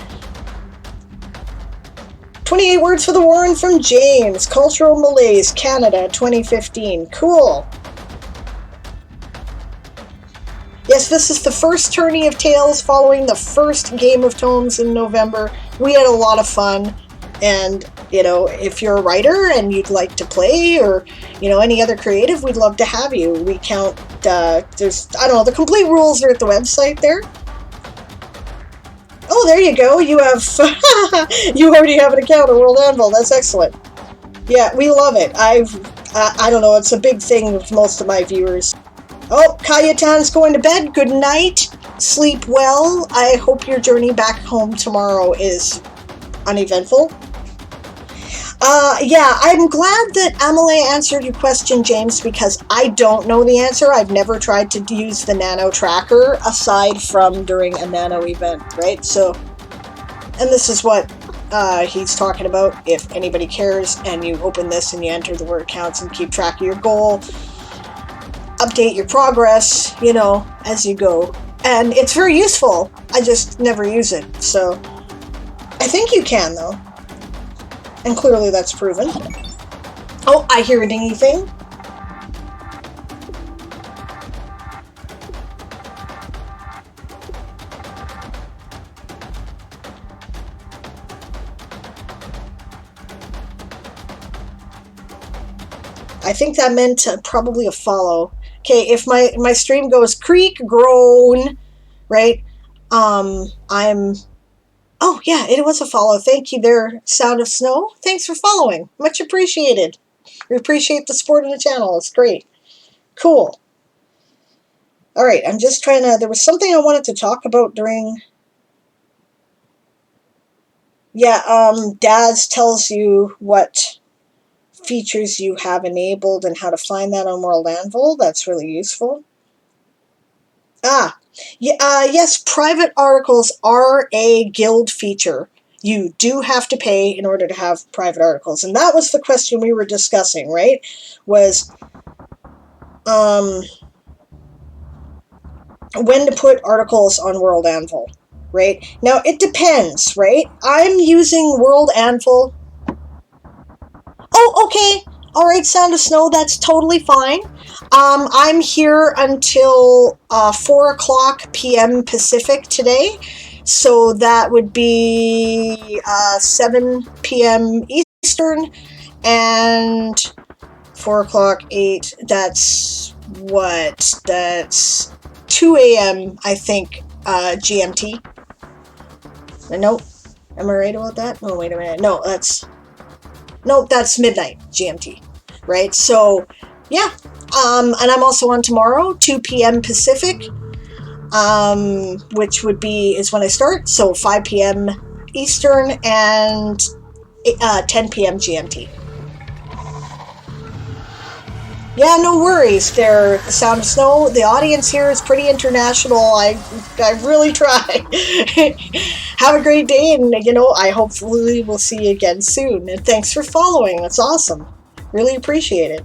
28 words for the Warren from James. Cultural Malaise, Canada, 2015. Cool. Yes, this is the first tourney of Tales following the first Game of Tomes in November. We had a lot of fun, and, you know, if you're a writer and you'd like to play, or, you know, any other creative, we'd love to have you. We count, there's, I don't know, the complete rules are at the website there. Oh, there you go. You have, you already have an account on World Anvil. That's excellent. Yeah, we love it. I don't know, it's a big thing with most of my viewers. Oh, Kayatan's going to bed. Good night. Sleep well. I hope your journey back home tomorrow is uneventful. Yeah, I'm glad that Amelie answered your question, James, because I don't know the answer. I've never tried to use the Nano Tracker aside from during a Nano event, right? So, and this is what he's talking about. If anybody cares, and you open this and you enter the word counts and keep track of your goal, update your progress, you know, as you go. And it's very useful. I just never use it. So I think you can, though. And clearly that's proven. Oh, I hear a dingy thing. I think that meant probably a follow. Okay, if my stream goes creak, groan, right? Oh, yeah, it was a follow. Thank you there, Sound of Snow. Thanks for following. Much appreciated. We appreciate the support of the channel. It's great. Cool. All right, I'm just trying to... There was something I wanted to talk about during... Yeah, Daz tells you what features you have enabled and how to find that on World Anvil. That's really useful. Yes, private articles are a guild feature. You do have to pay in order to have private articles. And that was the question we were discussing, right? Was when to put articles on World Anvil, right? Now, it depends, right? I'm using World Anvil. Oh, okay. All right, Sound of Snow, that's totally fine. I'm here until 4 o'clock p.m. Pacific today, so that would be 7 p.m. Eastern, and 4 o'clock, 8, that's what? That's 2 a.m., I think, GMT. Nope. Am I right about that? No, wait a minute. No, that's midnight GMT, right? So, yeah. And I'm also on tomorrow, 2 p.m. Pacific, which is when I start, so 5 p.m. Eastern and 10 p.m. GMT. Yeah, no worries there, Sound of Snow. The audience here is pretty international. I really try. Have a great day, and, you know, I hopefully will see you again soon. And thanks for following. That's awesome. Really appreciate it.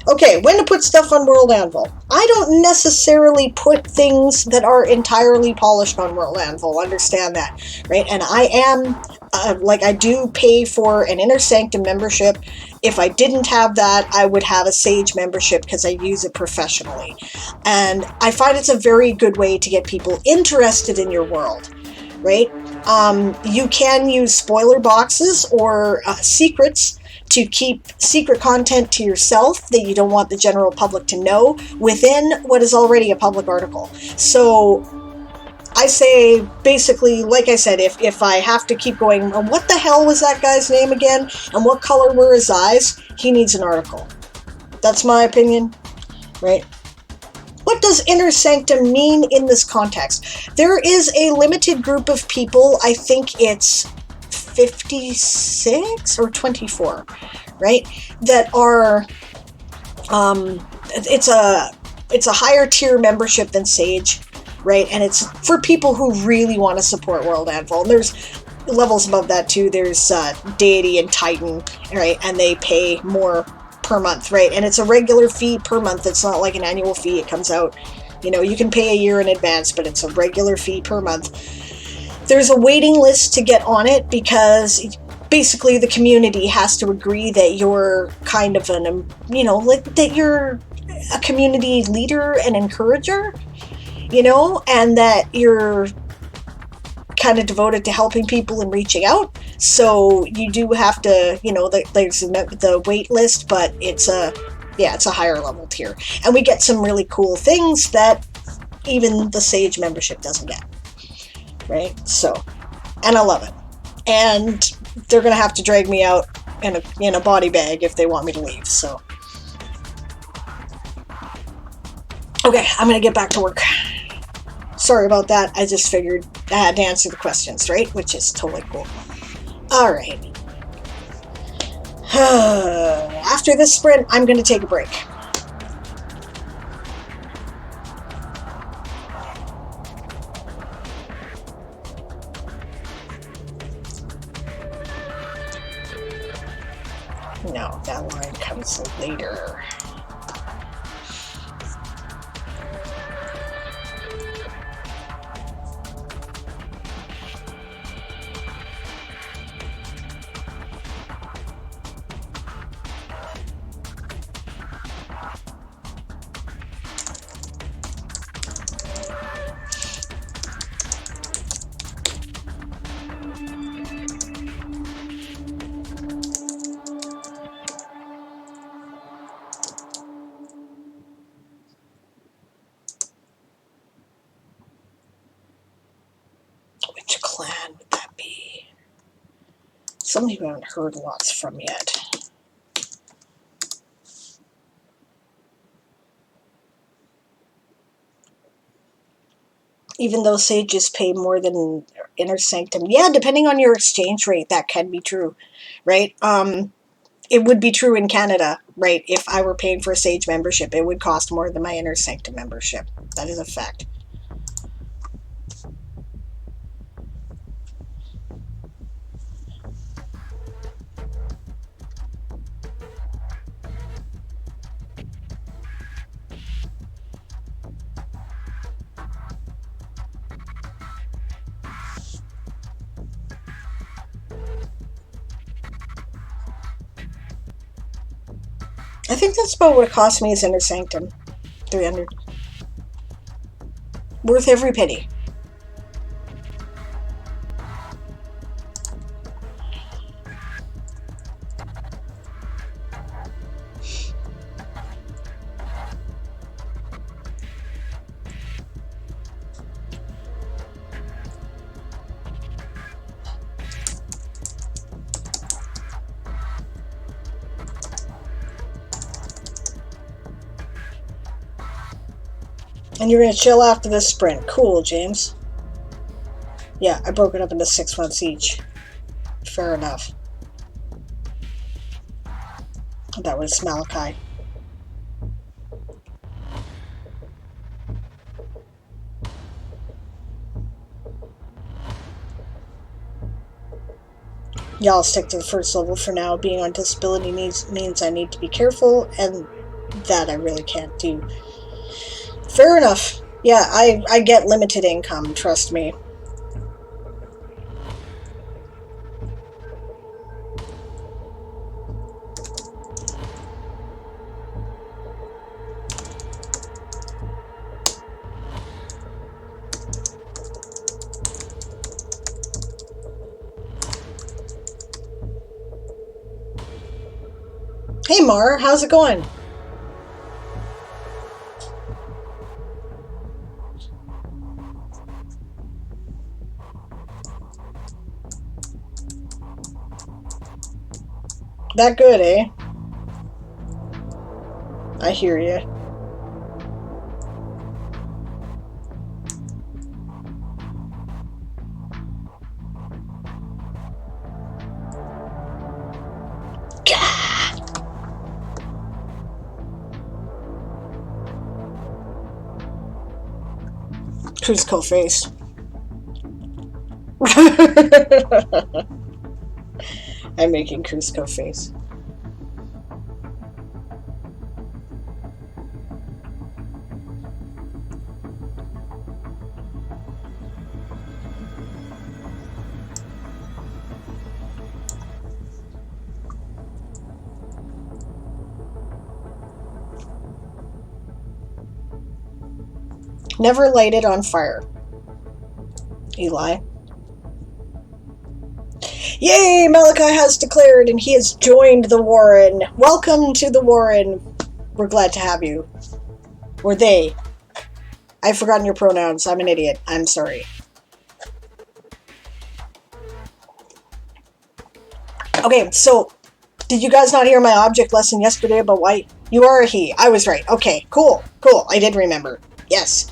Okay, when to put stuff on World Anvil. I don't necessarily put things that are entirely polished on World Anvil, understand that, right? And I am, I do pay for an Inner Sanctum membership. If I didn't have that, I would have a Sage membership because I use it professionally. And I find it's a very good way to get people interested in your world, right? You can use spoiler boxes or secrets to keep secret content to yourself that you don't want the general public to know within what is already a public article. So I say, basically, like I said, if I have to keep going, what the hell was that guy's name again? And what color were his eyes? He needs an article. That's my opinion, right? What does Inner Sanctum mean in this context? There is a limited group of people, I think it's 56 or 24, right? That are, it's a higher tier membership than Sage, right? And it's for people who really want to support World Anvil. And there's levels above that too. There's Deity and Titan, right? And they pay more per month, right? And it's a regular fee per month. It's not like an annual fee. It comes out, you know, you can pay a year in advance, but it's a regular fee per month. There's a waiting list to get on it because basically the community has to agree that you're kind of an, you know, like that you're a community leader and encourager, you know, and that you're kind of devoted to helping people and reaching out. So you do have to, you know, there's the wait list, but it's a higher level tier. And we get some really cool things that even the Sage membership doesn't get. Right? So, and I love it. And they're going to have to drag me out in a body bag if they want me to leave. So, okay, I'm going to get back to work. Sorry about that. I just figured I had to answer the questions, right? Which is totally cool. All right. After this sprint, I'm going to take a break. No, that line comes later. Which clan would that be? Somebody who I haven't heard lots from yet. Even though sages pay more than Inner Sanctum. Yeah, depending on your exchange rate, that can be true, right? It would be true in Canada, right? If I were paying for a Sage membership, it would cost more than my Inner Sanctum membership. That is a fact. I think that's about what it cost me as Inner Sanctum. 300. Worth every penny. And you're going to chill after this sprint. Cool, James. Yeah, I broke it up into 6 months each. Fair enough. That was Malachi. Yeah, I'll stick to the first level for now. Being on disability means I need to be careful, and that I really can't do. Fair enough. Yeah, I get limited income, trust me. Hey Mar, how's it going? That good, eh? I hear you. Cusco face. I'm making Cusco face. Never light it on fire. Eli. Yay! Malachi has declared and he has joined the Warren. Welcome to the Warren. We're glad to have you. Or they. I've forgotten your pronouns. I'm an idiot. I'm sorry. Okay, so did you guys not hear my object lesson yesterday about why you are a he? I was right. Okay, cool. I did remember. Yes.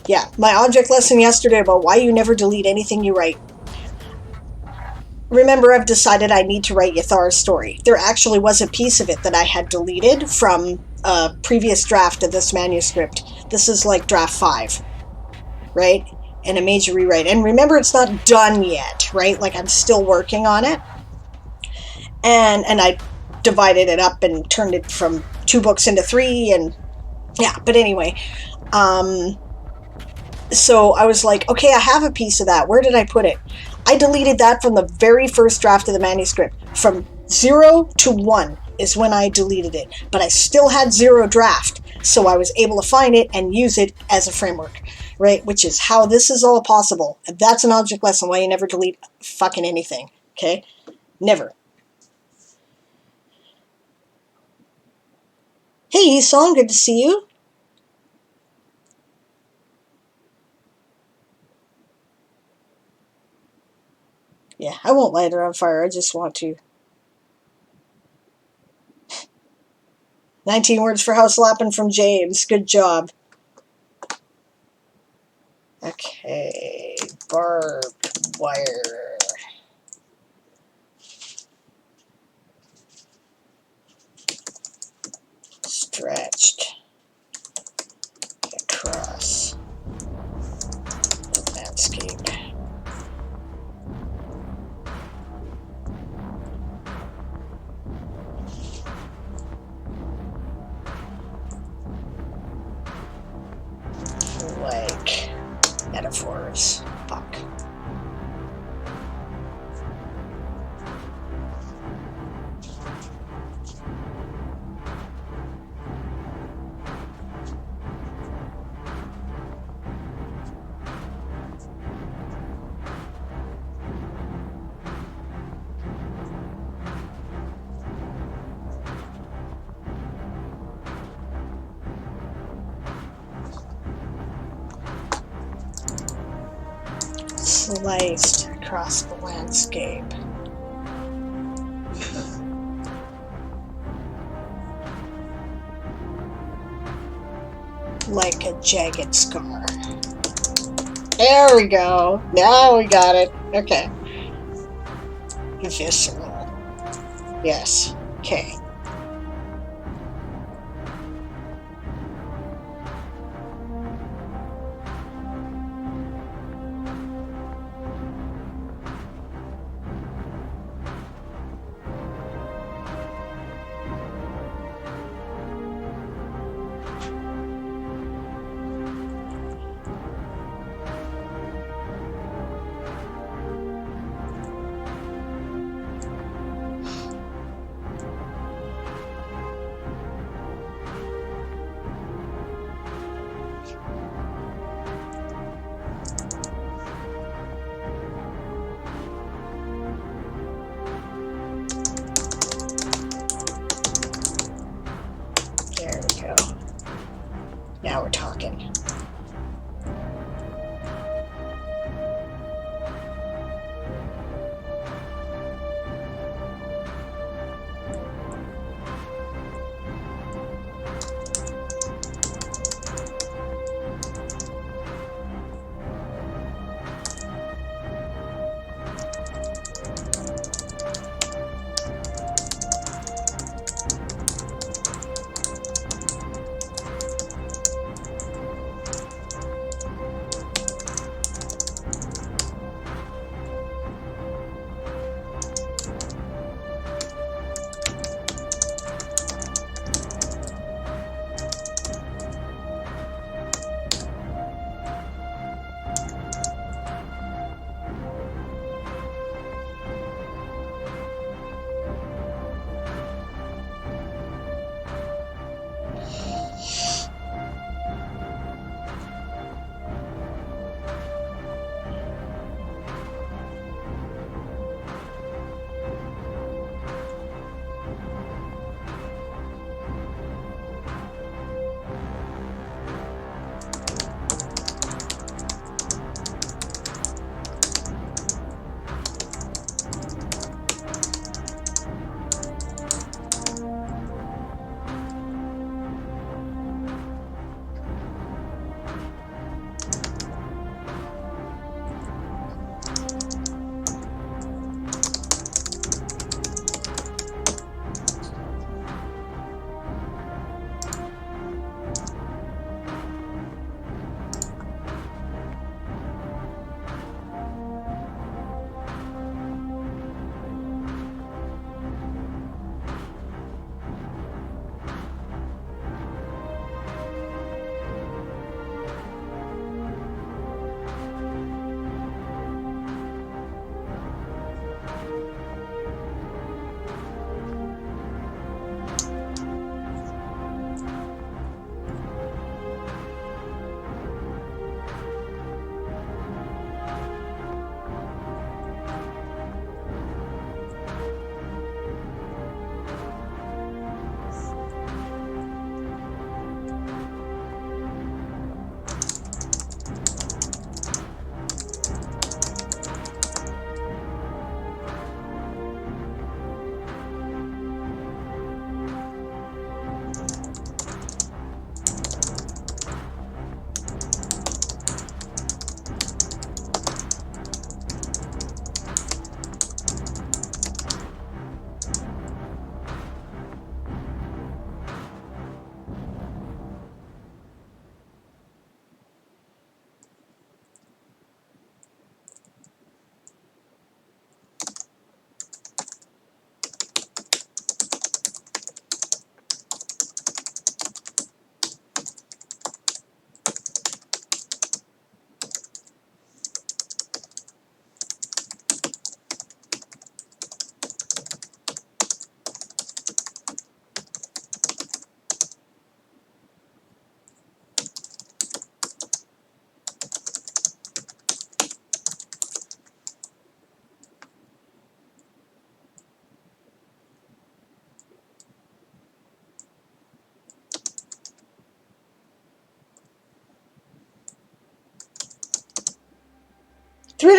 Yeah, my object lesson yesterday about why you never delete anything you write. Remember, I've decided I need to write Yathar's story. There actually was a piece of it that I had deleted from a previous draft of this manuscript. This is like draft 5, right? And a major rewrite. And remember, it's not done yet, right? Like, I'm still working on it. And I divided it up and turned it from 2 books into 3, and yeah, but anyway. So I was like, okay, I have a piece of that. Where did I put it? I deleted that from the very first draft of the manuscript. From 0 to 1 is when I deleted it. But I still had 0 draft. So I was able to find it and use it as a framework, right? Which is how this is all possible. And that's an object lesson, why you never delete fucking anything, okay? Never. Hey, Esong, good to see you. Yeah, I won't light it on fire. I just want to. 19 words for house lapping from James. Good job. Okay, barbed wire. Stretched across the landscape. Like metaphors. Fuck. Sliced across the landscape. Like a jagged scar. There we go. Now we got it. Okay. Visceral. Yes. Okay.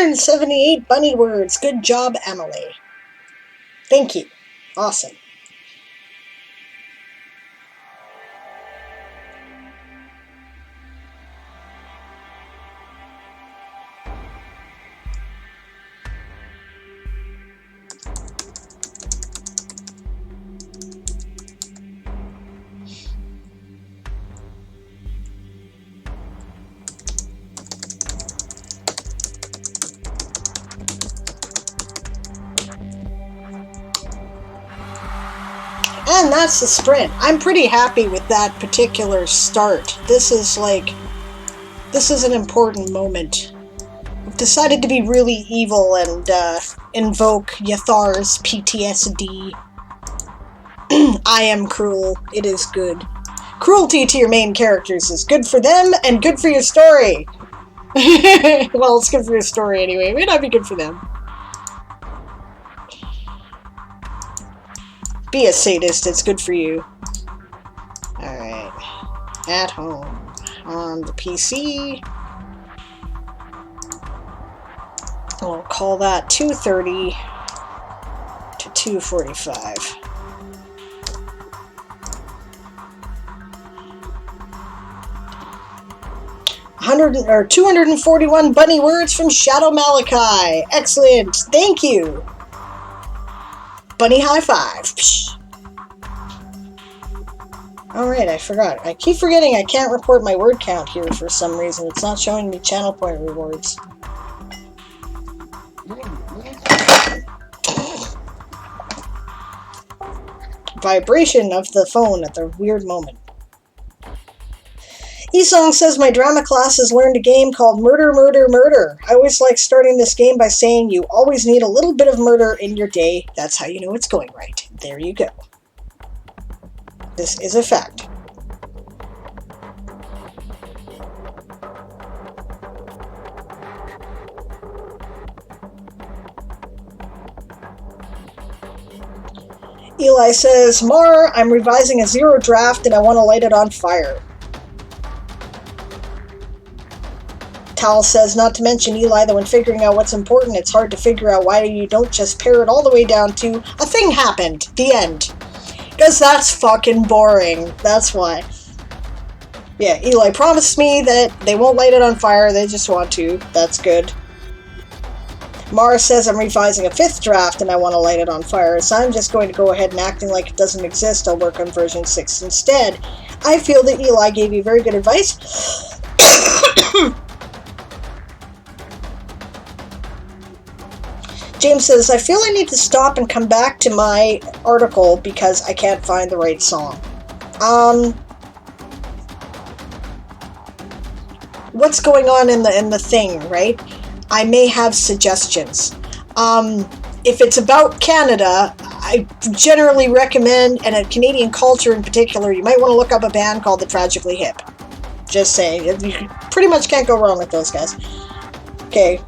178 bunny words. Good job, Emily. Thank you. Awesome. And that's the sprint. I'm pretty happy with that particular start. This is an important moment. I've decided to be really evil and invoke Yathar's PTSD. I am cruel. It is good. Cruelty to your main characters is good for them and good for your story. Well, it's good for your story anyway. It may not be good for them. Be a sadist. It's good for you. Alright. At home. On the PC. We'll call that 2:30 to 2:45. 241 bunny words from Shadow Malachi. Excellent. Thank you. Bunny high five. Psh. Alright, I forgot. I keep forgetting I can't report my word count here for some reason. It's not showing me channel point rewards. Vibration of the phone at the weird moment. Esong says my drama class has learned a game called Murder, Murder, Murder. I always like starting this game by saying you always need a little bit of murder in your day. That's how you know it's going right. There you go. This is a fact. Eli says, Mar, I'm revising a zero draft and I want to light it on fire. Tal says, not to mention, Eli, that when figuring out what's important, it's hard to figure out why you don't just pare it all the way down to a thing happened. The end. Because that's fucking boring. That's why. Yeah, Eli promised me that they won't light it on fire. They just want to. That's good. Mara says I'm revising a 5th draft and I want to light it on fire, so I'm just going to go ahead and acting like it doesn't exist. I'll work on version 6 instead. I feel that Eli gave you very good advice. James says, I feel I need to stop and come back to my article because I can't find the right song. What's going on in the thing, right? I may have suggestions. If it's about Canada, I generally recommend, and a Canadian culture in particular, you might want to look up a band called the Tragically Hip. Just saying. You pretty much can't go wrong with those guys. Okay.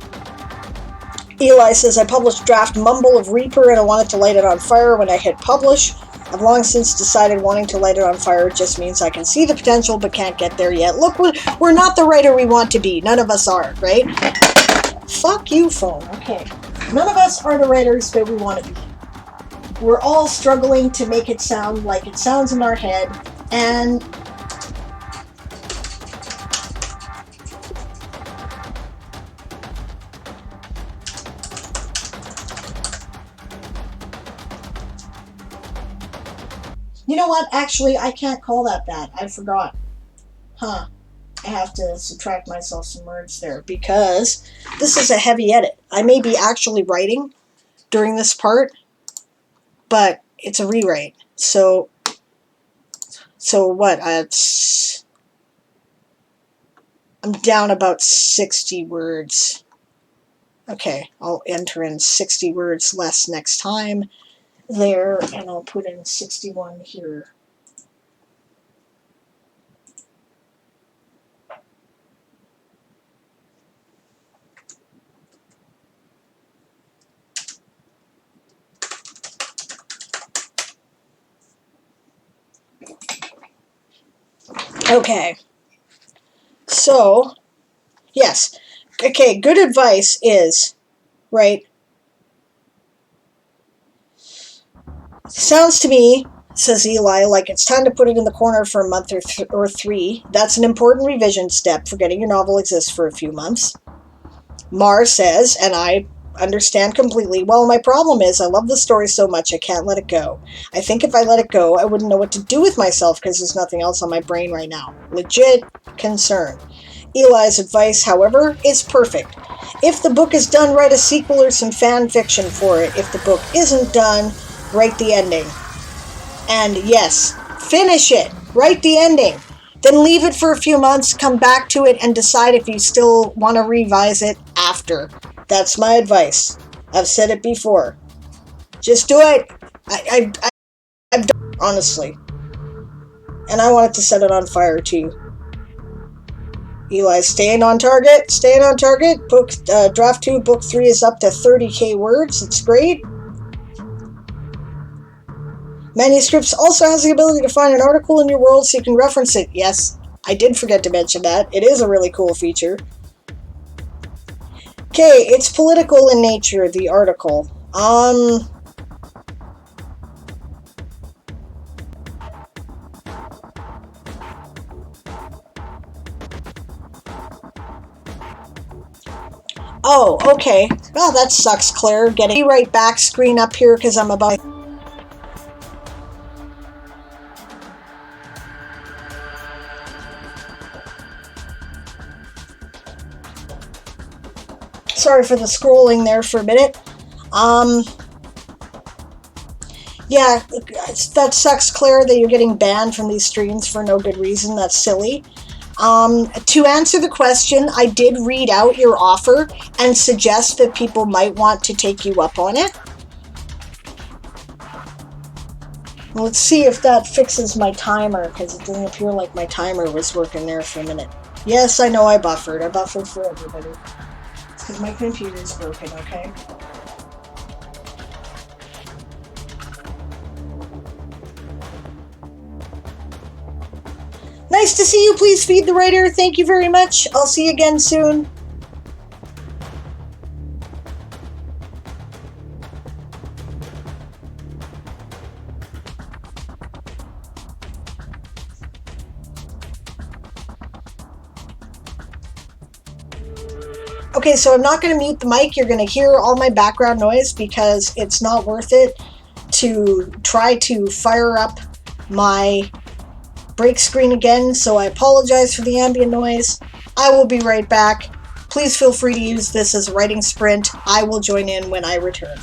Eli says, I published draft Mumble of Reaper and I wanted to light it on fire when I hit publish. I've long since decided wanting to light it on fire just means I can see the potential but can't get there yet. Look, we're not the writer we want to be. None of us are, right? Fuck you, phone. Okay. None of us are the writers that we want to be. We're all struggling to make it sound like it sounds in our head, and you know what? Actually, I can't call that bad. I forgot. Huh. I have to subtract myself some words there because this is a heavy edit. I may be actually writing during this part, but it's a rewrite. So what? I'm down about 60 words. Okay, I'll enter in 60 words less next time there, and I'll put in 61 here. Okay, so, yes, Okay, good advice is, right, sounds to me, says Eli, like it's time to put it in the corner for a month or three. That's an important revision step. Forgetting your novel exists for a few months. Mar says, and I understand completely, well, my problem is I love the story so much I can't let it go. I think if I let it go, I wouldn't know what to do with myself because there's nothing else on my brain right now. Legit concern. Eli's advice, however, is perfect. If the book is done, write a sequel or some fan fiction for it. If the book isn't done, write the ending. And yes, finish it. Write the ending. Then leave it for a few months, come back to it, and decide if you still want to revise it after. That's my advice. I've said it before. Just do it. I've done it, honestly. And I wanted to set it on fire too. Eli's staying on target. Staying on target. Book draft 2, book 3 is up to 30k words. It's great. Manuscripts also has the ability to find an article in your world so you can reference it. Yes, I did forget to mention that. It is a really cool feature. Okay, it's political in nature, the article. Oh, okay. Well, that sucks, Claire. Getting right back screen up here because I'm about... Sorry for the scrolling there for a minute. Yeah, that sucks, Claire, that you're getting banned from these streams for no good reason. That's silly. To answer the question, I did read out your offer and suggest that people might want to take you up on it. Let's see if that fixes my timer, because it didn't appear like my timer was working there for a minute. Yes, I know I buffered. I buffered for everybody. It's because my computer's broken, okay? Nice to see you. Please feed the writer. Thank you very much. I'll see you again soon. Okay, so I'm not going to mute the mic. You're going to hear all my background noise because it's not worth it to try to fire up my break screen again, so I apologize for the ambient noise. I will be right back. Please feel free to use this as a writing sprint. I will join in when I return.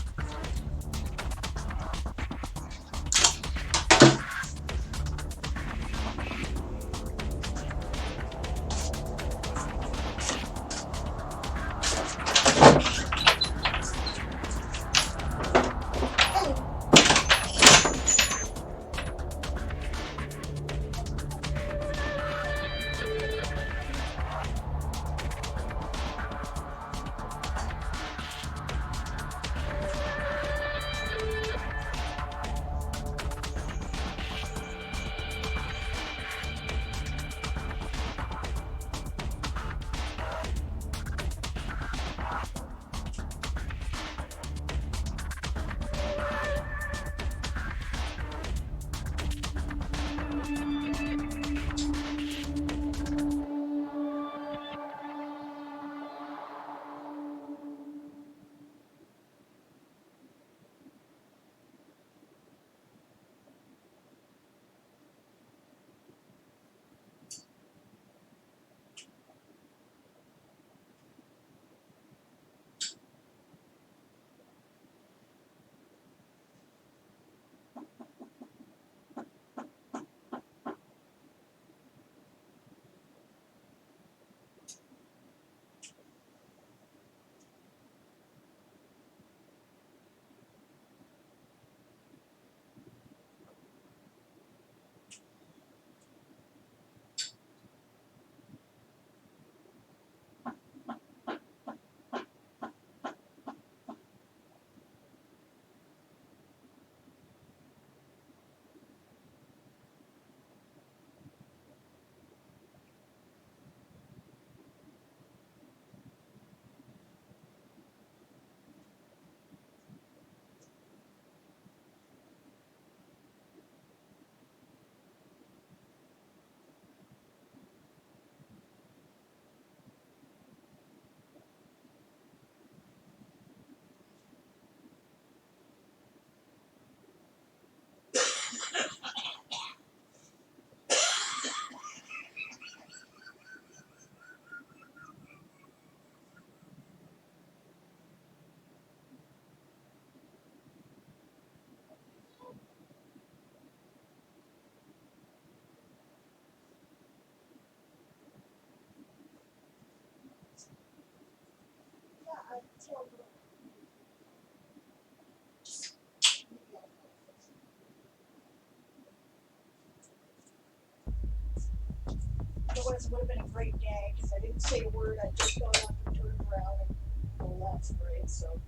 Otherwise, it would have been a great day because I didn't say a word. I just got up and turned around and well, that's great. So,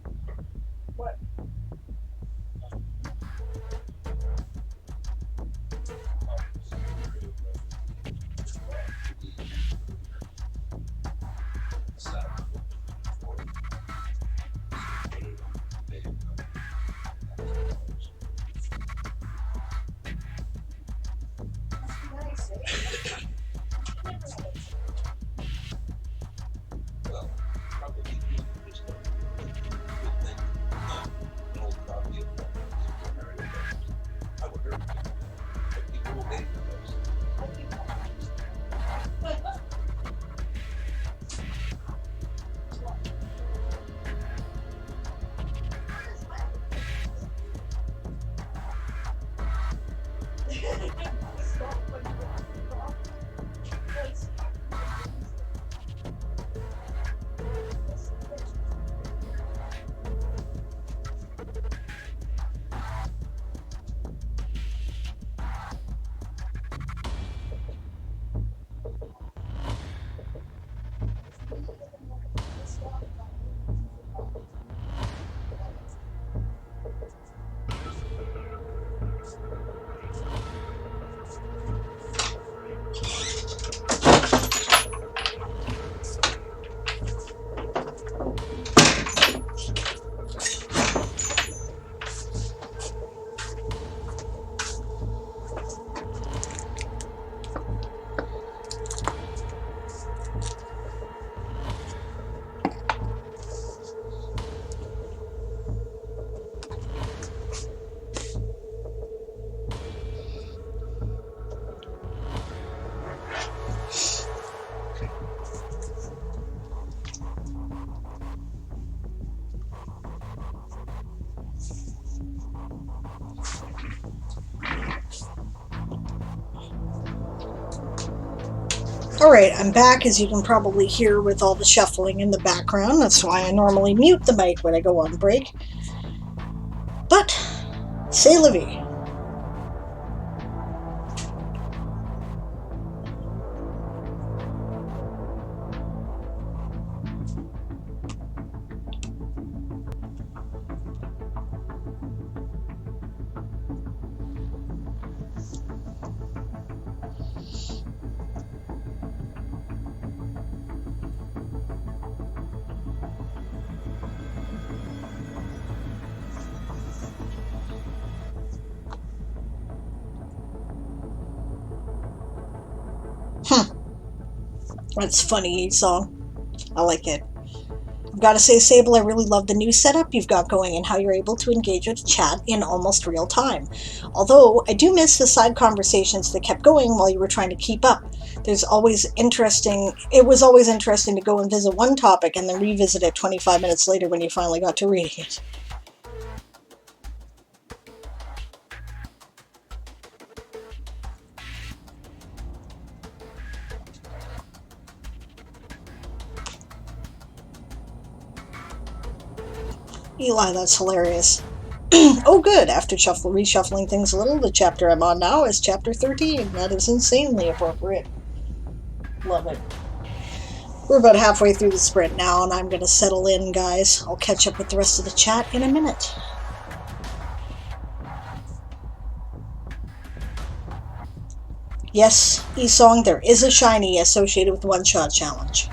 what? Nice, eh? Alright, I'm back, as you can probably hear with all the shuffling in the background. That's why I normally mute the mic when I go on break. But, c'est la vie. That's a funny song. I like it. I've got to say, Sable, I really love the new setup you've got going and how you're able to engage with chat in almost real time. Although, I do miss the side conversations that kept going while you were trying to keep up. It was always interesting to go and visit one topic and then revisit it 25 minutes later when you finally got to reading it. Eli, that's hilarious. Oh good, after reshuffling things a little, the chapter I'm on now is chapter 13. That is insanely appropriate. Love it. We're about halfway through the sprint now, and I'm going to settle in, guys. I'll catch up with the rest of the chat in a minute. Yes, Esong, there is a shiny associated with the one-shot challenge.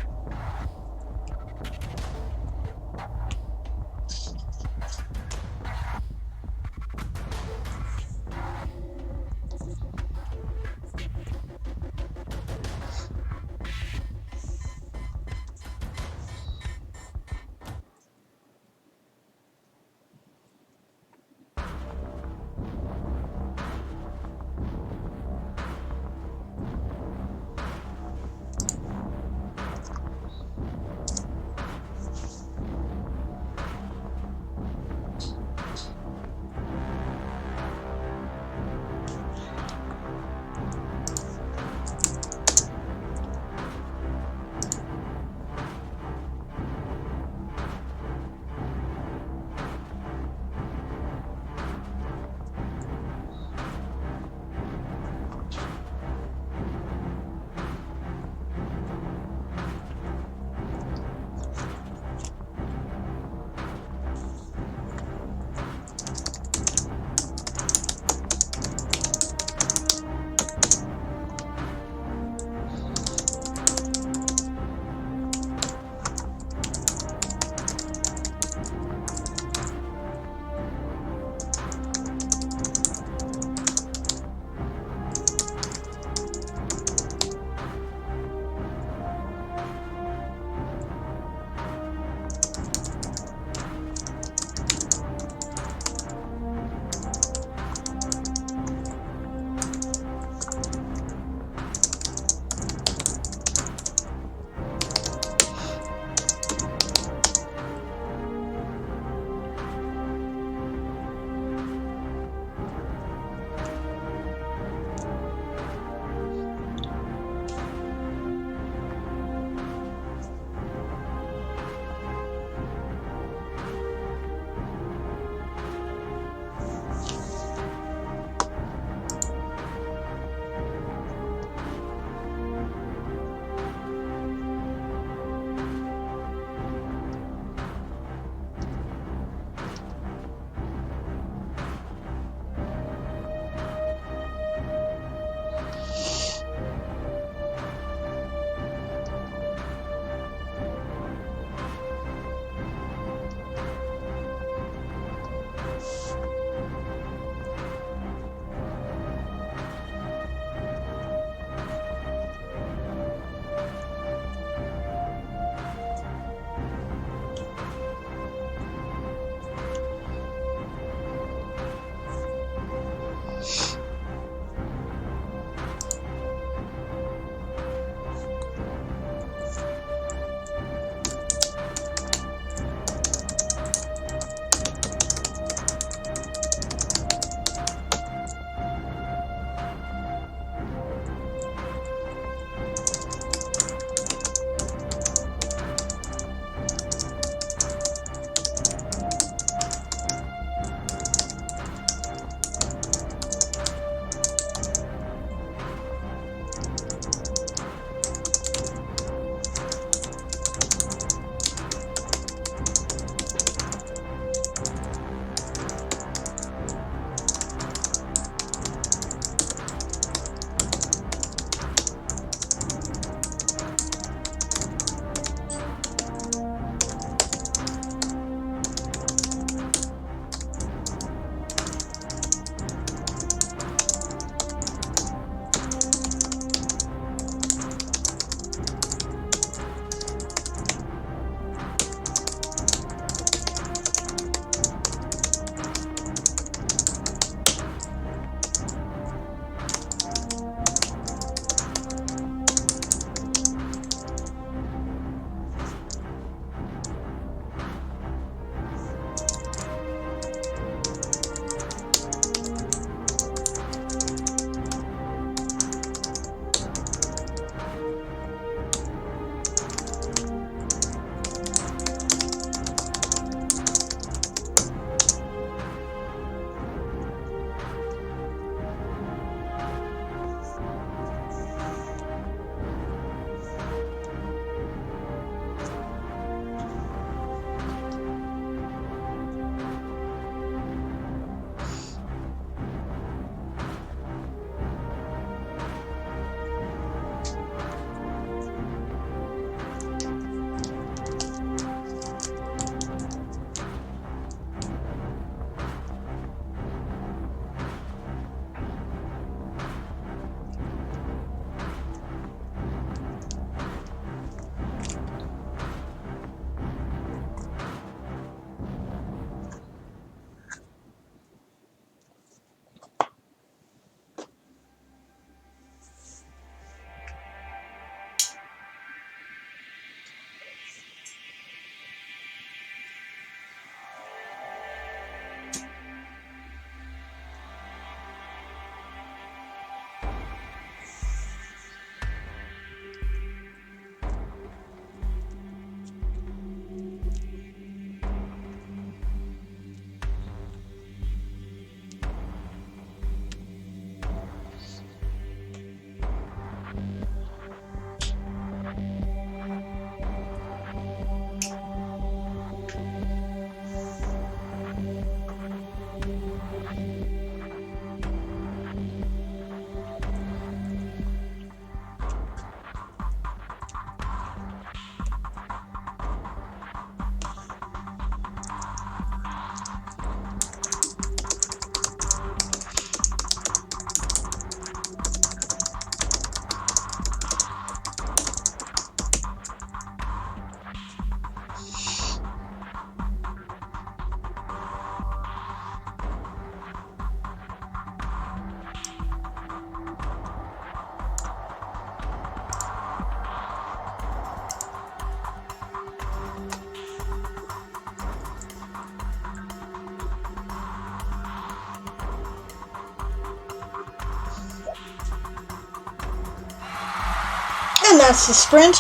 that's the sprint.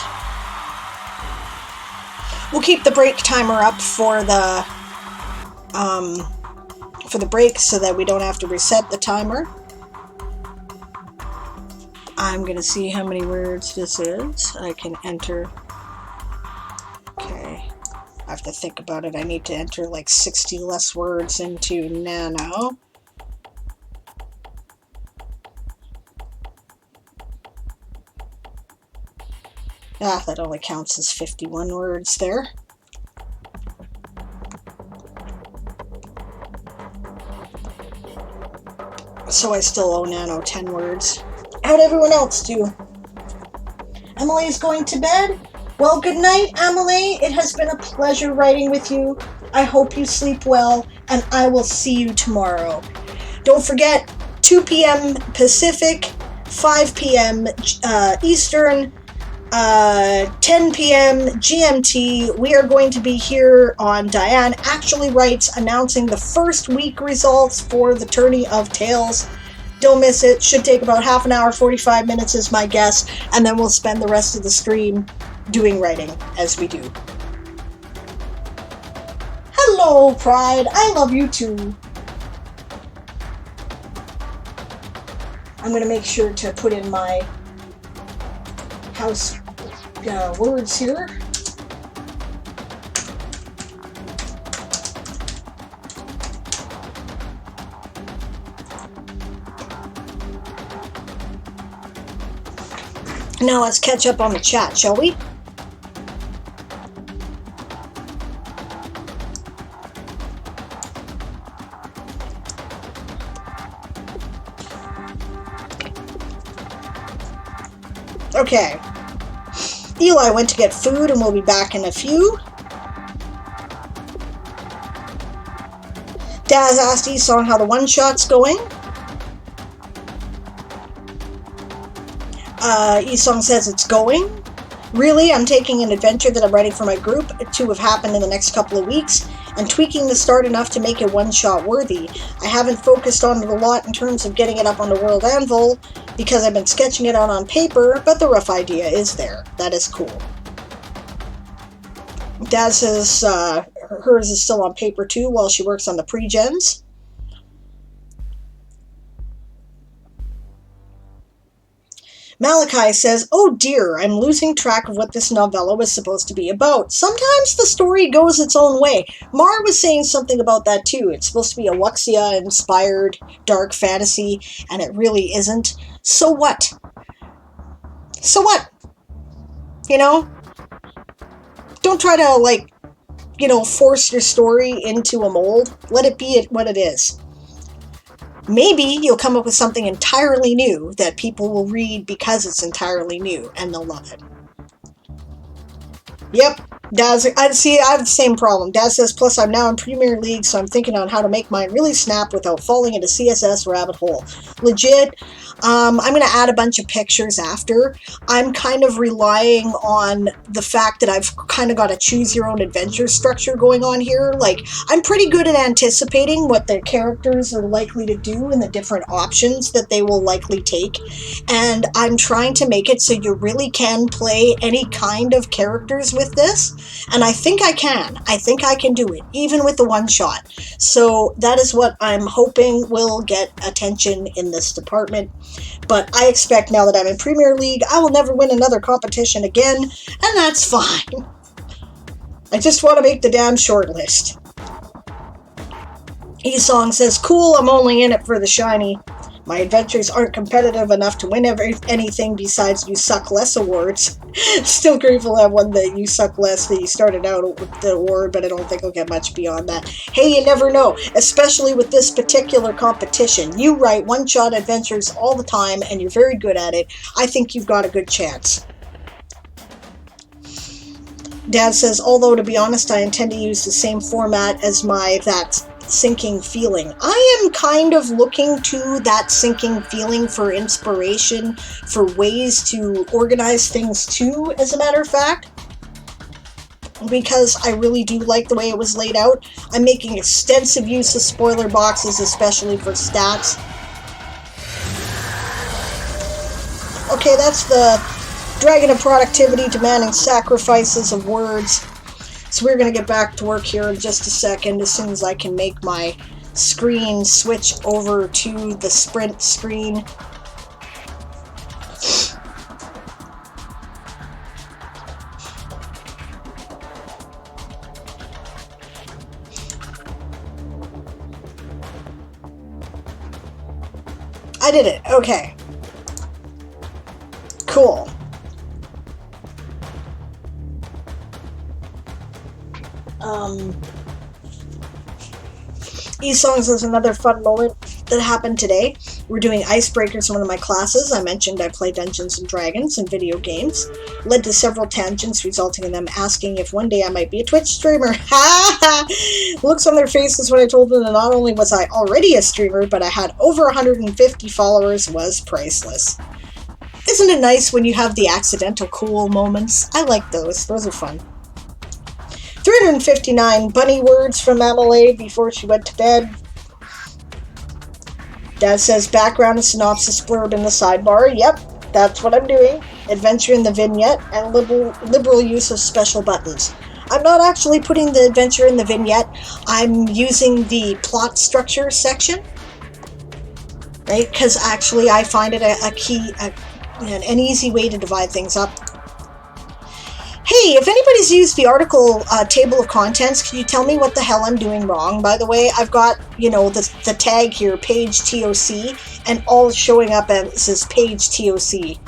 We'll keep the break timer up for the break so that we don't have to reset the timer. I'm going to see how many words this is. I can enter. Okay. I have to think about it. I need to enter like 60 less words into Nano. That only counts as 51 words there. So I still owe Nano 10 words. How'd everyone else do? Emily's going to bed? Well, good night, Emily. It has been a pleasure writing with you. I hope you sleep well, and I will see you tomorrow. Don't forget, 2 p.m. Pacific, 5 p.m. Eastern, 10 p.m. GMT. We are going to be here on Diane Actually Writes, announcing the first week results for the Tourney of Tales. Don't miss it. Should take about half an hour, 45 minutes is my guess, and then we'll spend the rest of the stream doing writing, as we do. Hello, Pride. I love you too. I'm going to make sure to put in my house words here. Now let's catch up on the chat, shall we? Okay. Eli went to get food and we'll be back in a few. Daz asked Esong how the one-shot's going. Esong says it's going. Really, I'm taking an adventure that I'm writing for my group to have happened in the next couple of weeks and tweaking the start enough to make it one-shot worthy. I haven't focused on it a lot in terms of getting it up on the World Anvil because I've been sketching it out on paper, but the rough idea is there. That is cool. Dad says hers is still on paper too while she works on the pre-gens. Malachi says, oh dear, I'm losing track of what this novella was supposed to be about. Sometimes the story goes its own way. Mar was saying something about that too. It's supposed to be a Wuxia-inspired dark fantasy, and it really isn't. So what? So what? You know? Don't try to, force your story into a mold. Let it be what it is. Maybe you'll come up with something entirely new that people will read because it's entirely new, and they'll love it. Yep, Daz, I have the same problem. Daz says, plus I'm now in Premier League, so I'm thinking on how to make mine really snap without falling into CSS rabbit hole. Legit, I'm going to add a bunch of pictures after. I'm kind of relying on the fact that I've kind of got a choose your own adventure structure going on here. Like, I'm pretty good at anticipating what the characters are likely to do and the different options that they will likely take. And I'm trying to make it so you really can play any kind of characters with this. And I think I can. I think I can do it, even with the one shot. So that is what I'm hoping will get attention in this department. But I expect now that I'm in Premier League, I will never win another competition again, and that's fine. I just want to make the damn short list. Esong says, cool, I'm only in it for the shiny. My adventures aren't competitive enough to win anything besides You Suck Less awards. Still grateful to have won the You Suck Less that you started out with the award, but I don't think I'll get much beyond that. Hey, you never know, especially with this particular competition. You write one-shot adventures all the time, and you're very good at it. I think you've got a good chance. Dad says, although to be honest, I intend to use the same format as that sinking feeling. I am kind of looking to that sinking feeling for inspiration, for ways to organize things too, as a matter of fact, because I really do like the way it was laid out. I'm making extensive use of spoiler boxes, especially for stats. Okay, that's the Dragon of productivity demanding sacrifices of words. So we're going to get back to work here in just a second as soon as I can make my screen switch over to the sprint screen. I did it. Okay. Cool. E-Songs is another fun moment that happened today. We're doing icebreakers in one of my classes. I mentioned I play Dungeons and Dragons and video games. Led to several tangents, resulting in them asking if one day I might be a Twitch streamer. Looks on their faces when I told them that not only was I already a streamer, but I had over 150 followers was priceless. Isn't it nice when you have the accidental cool moments? I like those. Those are fun. 359 bunny words from Amelie before she went to bed. Dad says background and synopsis blurb in the sidebar. Yep, that's what I'm doing. Adventure in the vignette and liberal use of special buttons. I'm not actually putting the adventure in the vignette. I'm using the plot structure section. Right? Because actually I find it an easy way to divide things up. Hey, if anybody's used the article table of contents, can you tell me what the hell I'm doing wrong? By the way, I've got, the tag here, page TOC, and all showing up as page TOC.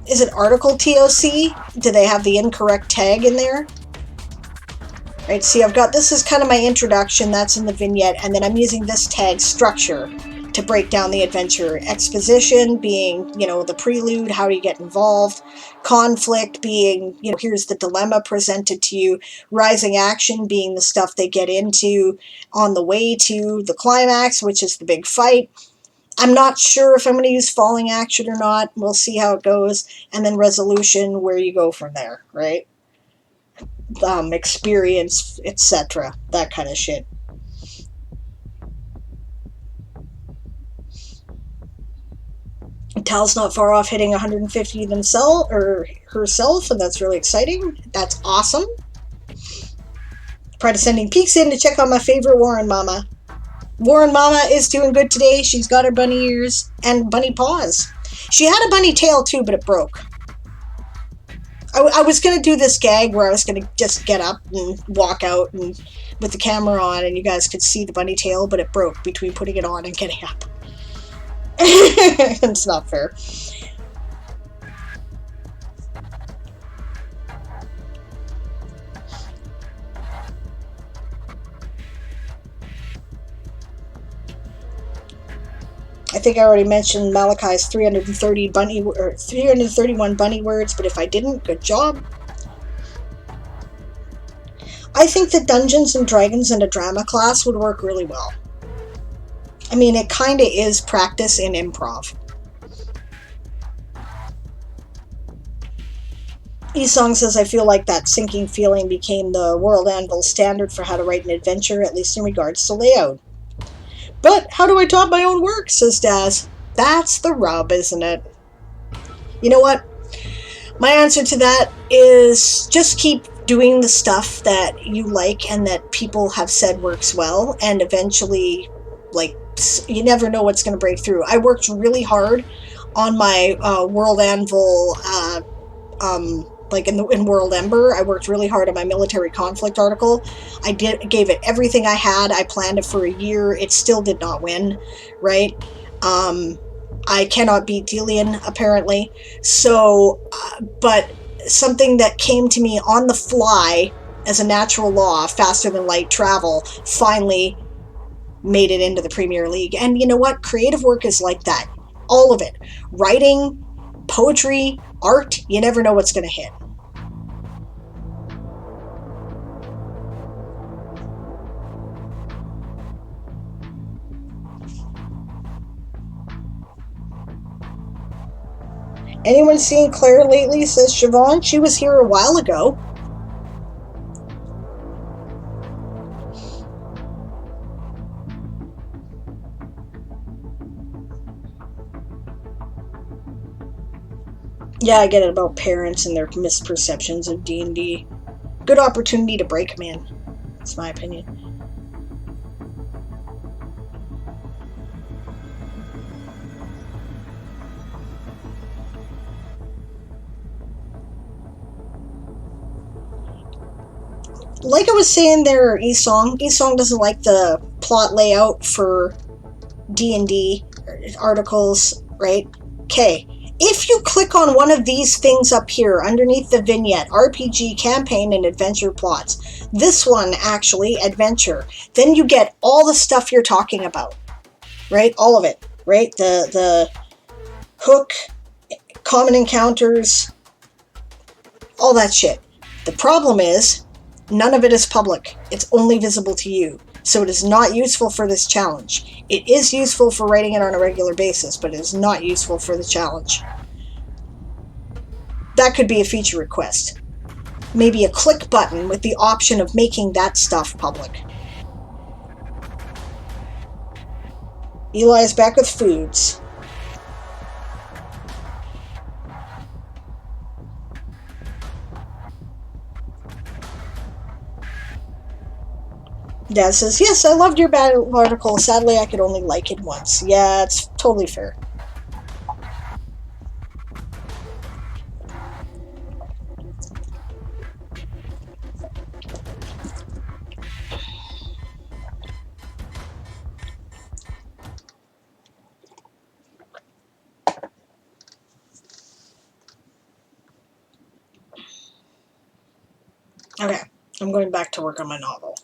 Is it article TOC? Do they have the incorrect tag in there? Right, see, this is kind of my introduction, that's in the vignette, and then I'm using this tag structure to break down the adventure. Exposition being, the prelude, how do you get involved. Conflict being, here's the dilemma presented to you. Rising action being the stuff they get into on the way to the climax, which is the big fight. I'm not sure if I'm going to use falling action or not. We'll see how it goes. And then resolution, where you go from there, right? Experience, etc. That kind of shit. Tal's not far off hitting 150 herself, and that's really exciting. That's awesome. Prior to sending peeks in to check on my favorite Warren Mama. Warren Mama is doing good today. She's got her bunny ears and bunny paws. She had a bunny tail too, but it broke. I was going to do this gag where I was going to just get up and walk out and with the camera on, and you guys could see the bunny tail, but it broke between putting it on and getting up. It's not fair. I think I already mentioned Malachi's 331 bunny words, but if I didn't, good job. I think that Dungeons and Dragons in a drama class would work really well. I mean, it kind of is practice in improv. E-Song says, I feel like that sinking feeling became the World Anvil standard for how to write an adventure, at least in regards to layout. But how do I top my own work, says Daz. That's the rub, isn't it? You know what? My answer to that is just keep doing the stuff that you like and that people have said works well, and eventually, you never know what's going to break through. I worked really hard on my World Anvil, in World Ember. I worked really hard on my military conflict article. I gave it everything I had. I planned it for a year. It still did not win, right? I cannot beat Delian, apparently. So, but something that came to me on the fly as a natural law, faster than light travel, finally made it into the Premier League. And you know what? Creative work is like that. All of it. Writing, poetry, art, you never know what's going to hit. Anyone seen Claire lately, says Siobhan. She was here a while ago. Yeah, I get it about parents and their misperceptions of D&D. Good opportunity to break them in. That's my opinion. Like I was saying there, Esong doesn't like the plot layout for D&D articles, right? Okay. If you click on one of these things up here underneath the vignette, RPG, campaign, and adventure plots, this one actually, adventure, then you get all the stuff you're talking about, right? All of it, right? The hook, common encounters, all that shit. The problem is, none of it is public. It's only visible to you. So it is not useful for this challenge. It is useful for writing it on a regular basis, but it is not useful for the challenge. That could be a feature request. Maybe a click button with the option of making that stuff public. Eli is back with foods. Dad says, yes, I loved your battle article. Sadly, I could only like it once. Yeah, it's totally fair. Okay, I'm going back to work on my novel.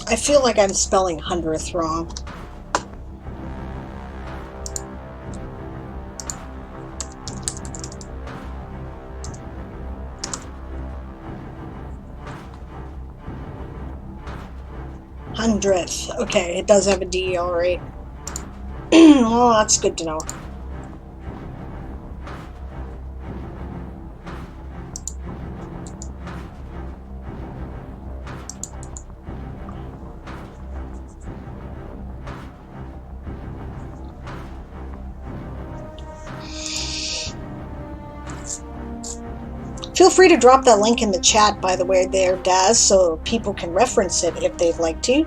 I feel like I'm spelling 100th wrong. Hundredth. Okay, it does have a D, alright. Well, that's good to know. Feel free to drop that link in the chat, by the way, there, Daz, so people can reference it if they'd like to.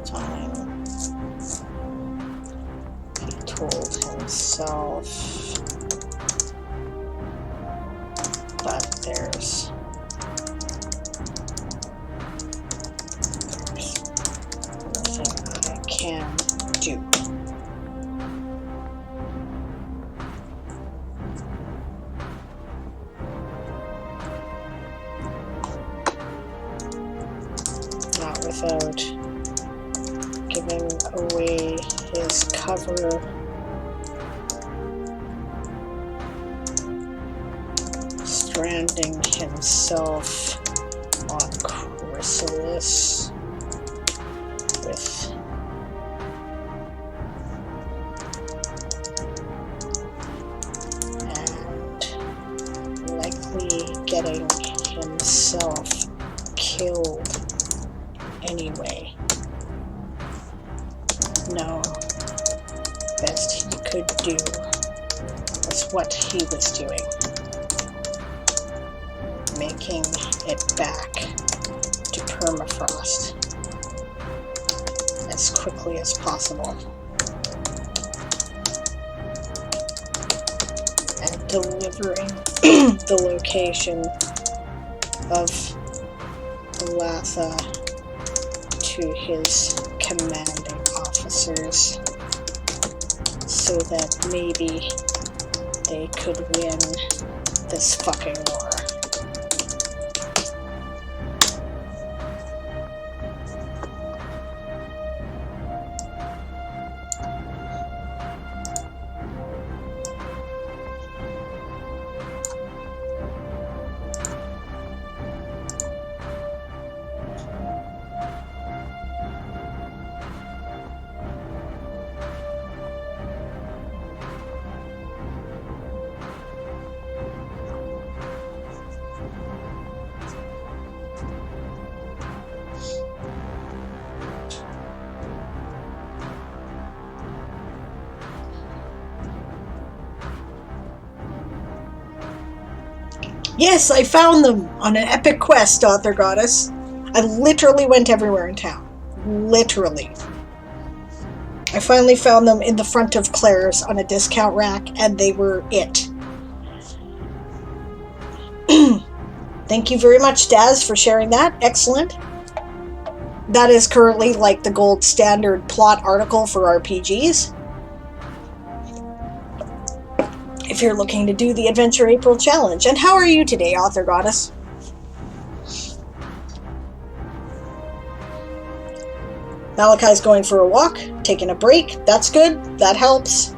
Time. He told himself, but there's nothing I can do. Without giving away his cover, stranding himself on Chrysalis with and likely getting himself killed anyway. No, best he could do was what he was doing, making it back to permafrost as quickly as possible and delivering the location of Latha to his commanding officers so that maybe they could win this fucking war. Yes, I found them on an epic quest, Author Goddess. I literally went everywhere in town. Literally. I finally found them in the front of Claire's on a discount rack, and they were it. Thank you very much, Daz, for sharing that. Excellent. That is currently like the gold standard plot article for RPGs. If you're looking to do the Adventure April Challenge. And how are you today, Author Goddess? Malachi's going for a walk, taking a break. That's good. That helps.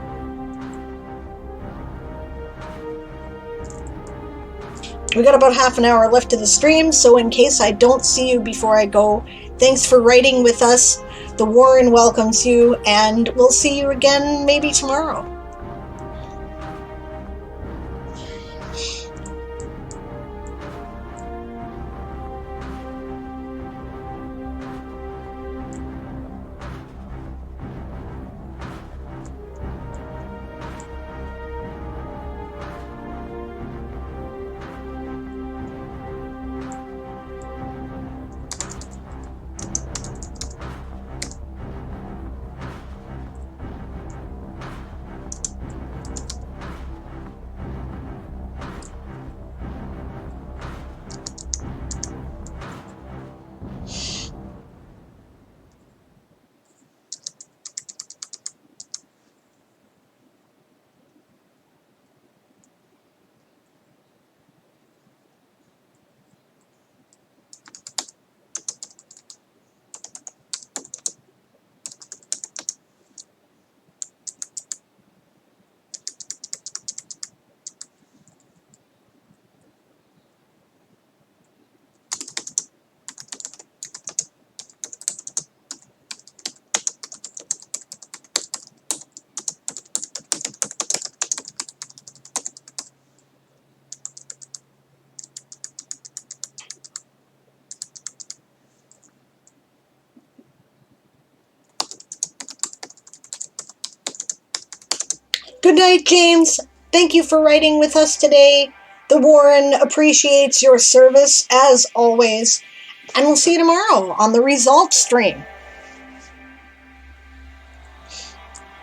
We got about half an hour left of the stream, so in case I don't see you before I go, thanks for writing with us. The Warren welcomes you, and we'll see you again maybe tomorrow. Good night, James. Thank you for writing with us today. The Warren appreciates your service, as always. And we'll see you tomorrow on the results stream.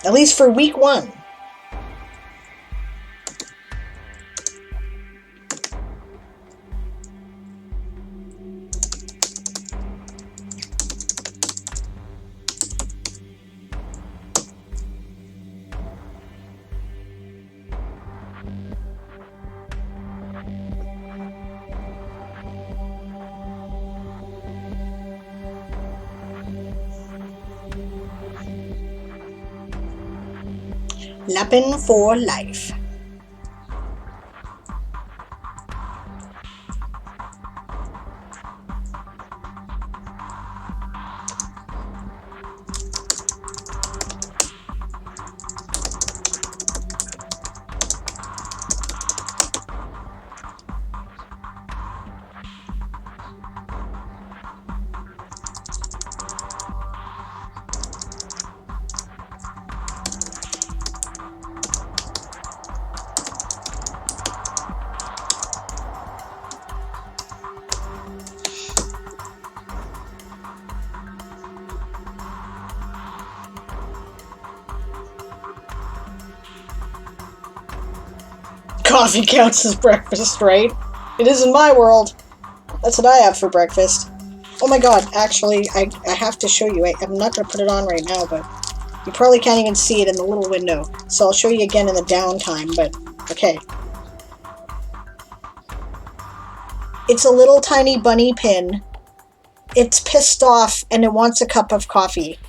At least for week 1. Lappin' for life. Coffee counts as breakfast, right? It is in my world. That's what I have for breakfast. Oh my god, actually, I have to show you. I'm not going to put it on right now, but you probably can't even see it in the little window. So I'll show you again in the downtime, but okay. It's a little tiny bunny pin. It's pissed off and it wants a cup of coffee.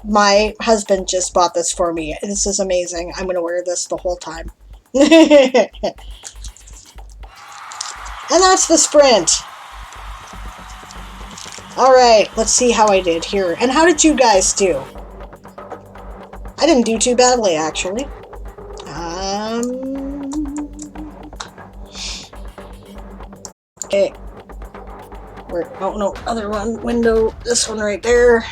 My husband just bought this for me. This is amazing. I'm going to wear this the whole time. And that's the sprint. Alright, let's see how I did here. And how did you guys do? I didn't do too badly, actually. Okay. Oh no, other one, window, this one right there.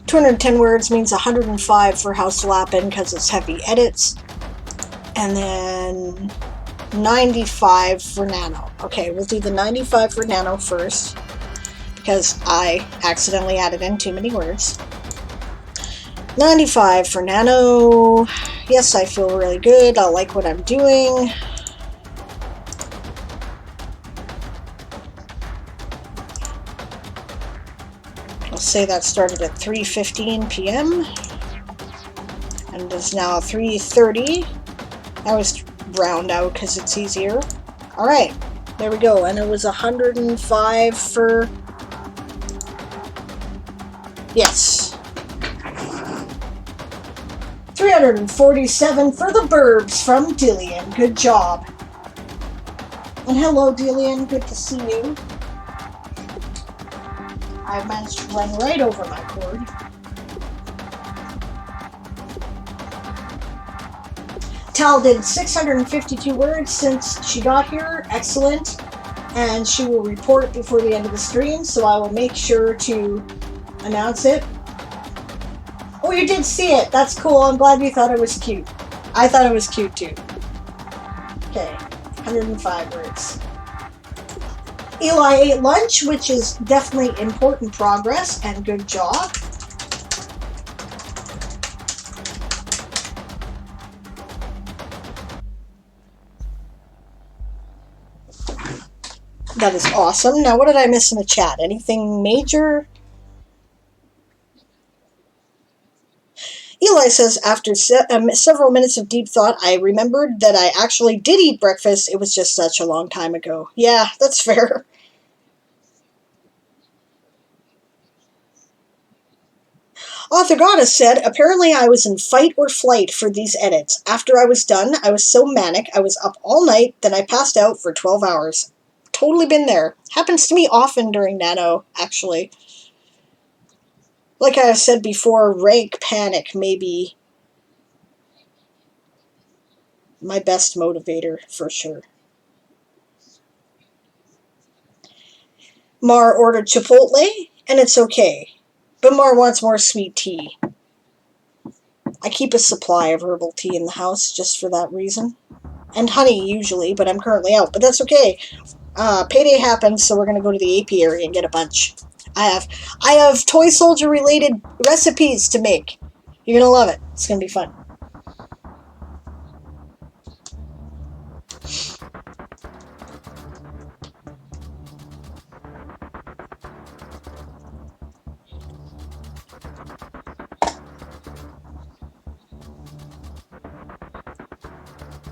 "210 words" means 105 for House Lappin because it's heavy edits. And then 95 for Nano. Okay, we'll do the 95 for Nano first because I accidentally added in too many words. 95 for Nano. Yes, I feel really good. I like what I'm doing. I'll say that started at 3:15 p.m. and is now 3:30. I was round out because it's easier. Alright, there we go. And it was 105 for... Yes. 347 for the Burbs from Dillian. Good job. And hello, Dillian. Good to see you. I managed to run right over my cord. Tal did 652 words since she got here. Excellent. And she will report before the end of the stream, so I will make sure to announce it. Oh, you did see it. That's cool. I'm glad you thought it was cute. I thought it was cute too. Okay, 105 words. Eli ate lunch, which is definitely important progress, and good job. That is awesome. Now, what did I miss in the chat? Anything major? Eli says, after several minutes of deep thought, I remembered that I actually did eat breakfast. It was just such a long time ago. Yeah, that's fair. Author Goddess said, apparently I was in fight or flight for these edits. After I was done, I was so manic, I was up all night, then I passed out for 12 hours. Totally been there. Happens to me often during Nano, actually. Like I said before, rank panic may be my best motivator, for sure. Mar ordered Chipotle, and it's okay. But Mar wants more sweet tea. I keep a supply of herbal tea in the house just for that reason. And honey, usually, but I'm currently out. But that's okay. Payday happens, so we're going to go to the apiary and get a bunch. I have toy soldier related recipes to make. You're going to love it. It's going to be fun.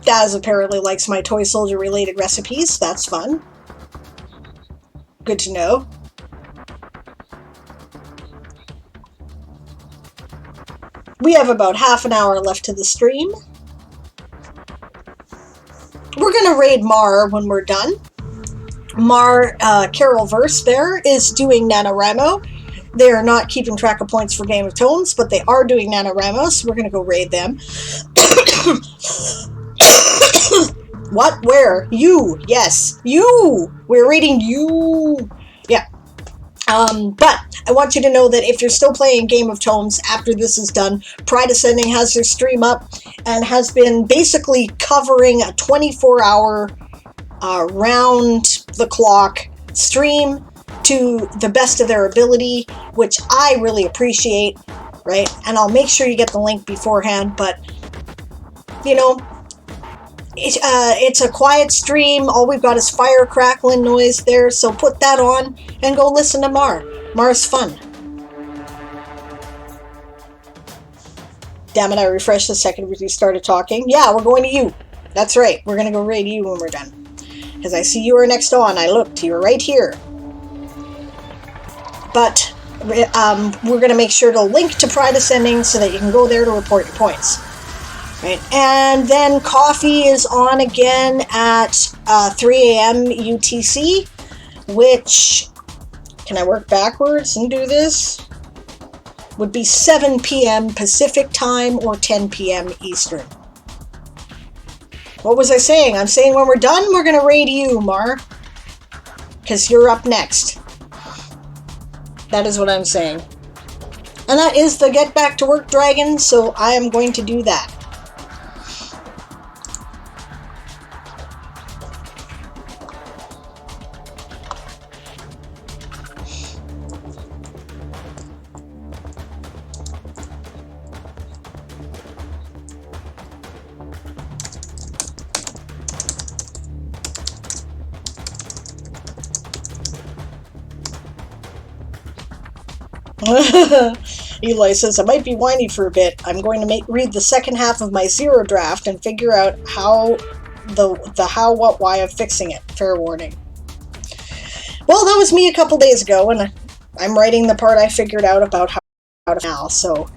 Daz apparently likes my toy soldier related recipes. That's fun. Good to know. We have about half an hour left to the stream. We're going to raid Mar when we're done. Mar, Carol Verse there, is doing NaNoWriMo. They are not keeping track of points for Game of Tones, but they are doing NaNoWriMo, so we're going to go raid them. What? Where? You. Yes. You. We're raiding you. Yeah. But I want you to know that if you're still playing Game of Tones after this is done, Pride Ascending has their stream up and has been basically covering a 24-hour round-the-clock stream to the best of their ability, which I really appreciate, right? And I'll make sure you get the link beforehand, but, you know, It's a quiet stream. All we've got is fire crackling noise there, so put that on and go listen to Mar. Mar's fun. Damn it, I refreshed the second we started talking. Yeah, we're going to you. That's right, we're going to go raid you when we're done. Because I see you were next on. I looked, you were right here. But we're going to make sure to link to Pride Ascending so that you can go there to report your points. Right. And then coffee is on again at 3 a.m. UTC, which, can I work backwards and do this? Would be 7 p.m. Pacific time or 10 p.m. Eastern. What was I saying? I'm saying when we're done, we're going to raid you, Mar. Because you're up next. That is what I'm saying. And that is the Get Back to Work Dragon, so I am going to do that. Eli says, I might be whiny for a bit. I'm going to read the second half of my zero draft and figure out how the how, what, why of fixing it. Fair warning. Well, that was me a couple days ago, and I'm writing the part I figured out about how to now, so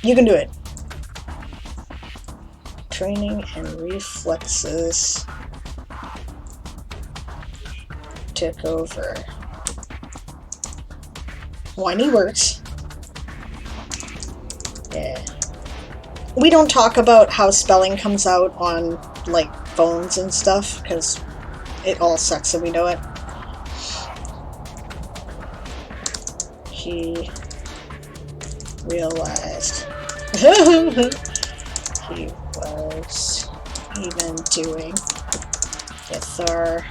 you can do it. Training and reflexes took over. Whiny works. Yeah. We don't talk about how spelling comes out on, like, phones and stuff, because it all sucks and we know it. He realized he was even doing guitar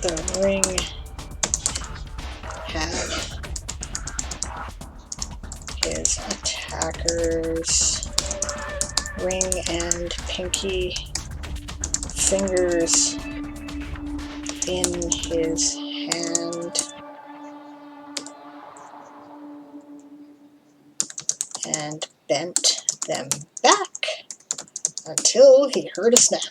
the ring had his attacker's ring and pinky fingers in his hand and bent them back until he heard a snap.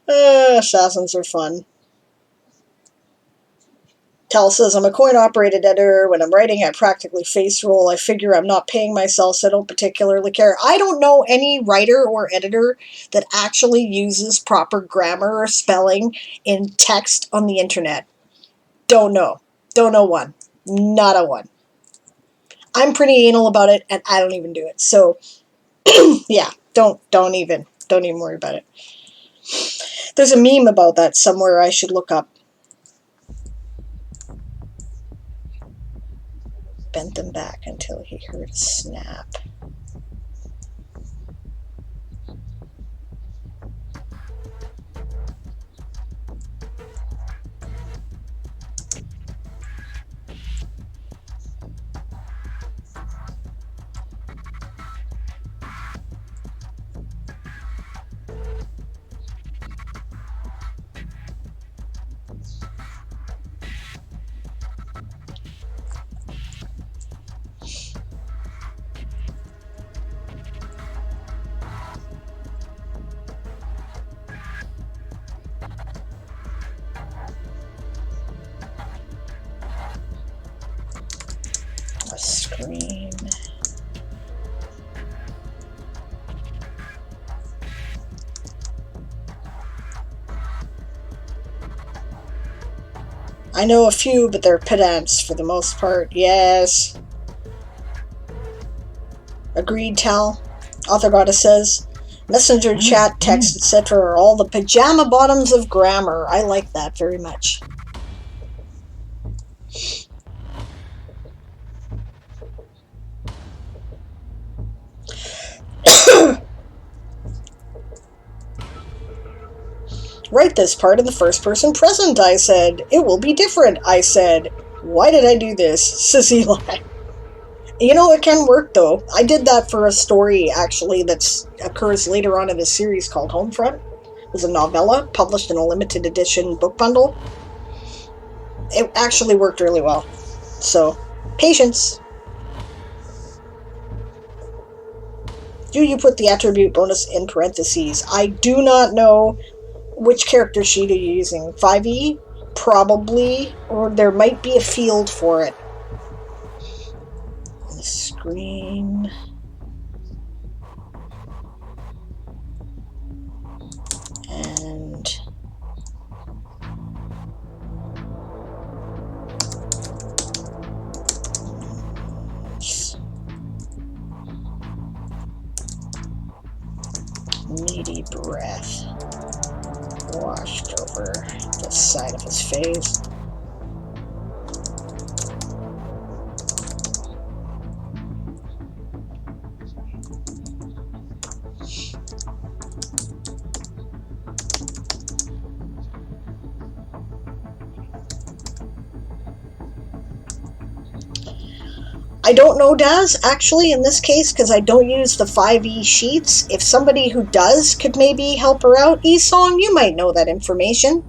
Assassins are fun. Tal says, I'm a coin-operated editor. When I'm writing, I practically face roll. I figure I'm not paying myself, so I don't particularly care. I don't know any writer or editor that actually uses proper grammar or spelling in text on the internet. Don't know. Don't know one. Not a one. I'm pretty anal about it, and I don't even do it. So, yeah, don't even worry about it. There's a meme about that somewhere I should look up. Bent them back until he heard a snap. A scream. I know a few, but they're pedants for the most part. Yes. Agreed, Tal. Author Goddess says, messenger, chat, text, etc. are all the pajama bottoms of grammar. I like that very much. Write this part in the first person present, I said. It will be different, I said. Why did I do this? Says Eli. You know, it can work, though. I did that for a story, actually, that occurs later on in the series called Homefront. It was a novella published in a limited edition book bundle. It actually worked really well. So, patience. Do you put the attribute bonus in parentheses? I do not know which character sheet are you using. 5e? Probably. Or there might be a field for it. The screen. And meaty breath washed over the side of his face. I don't know, Daz, actually, in this case, because I don't use the 5e sheets. If somebody who does could maybe help her out, Esong, you might know that information.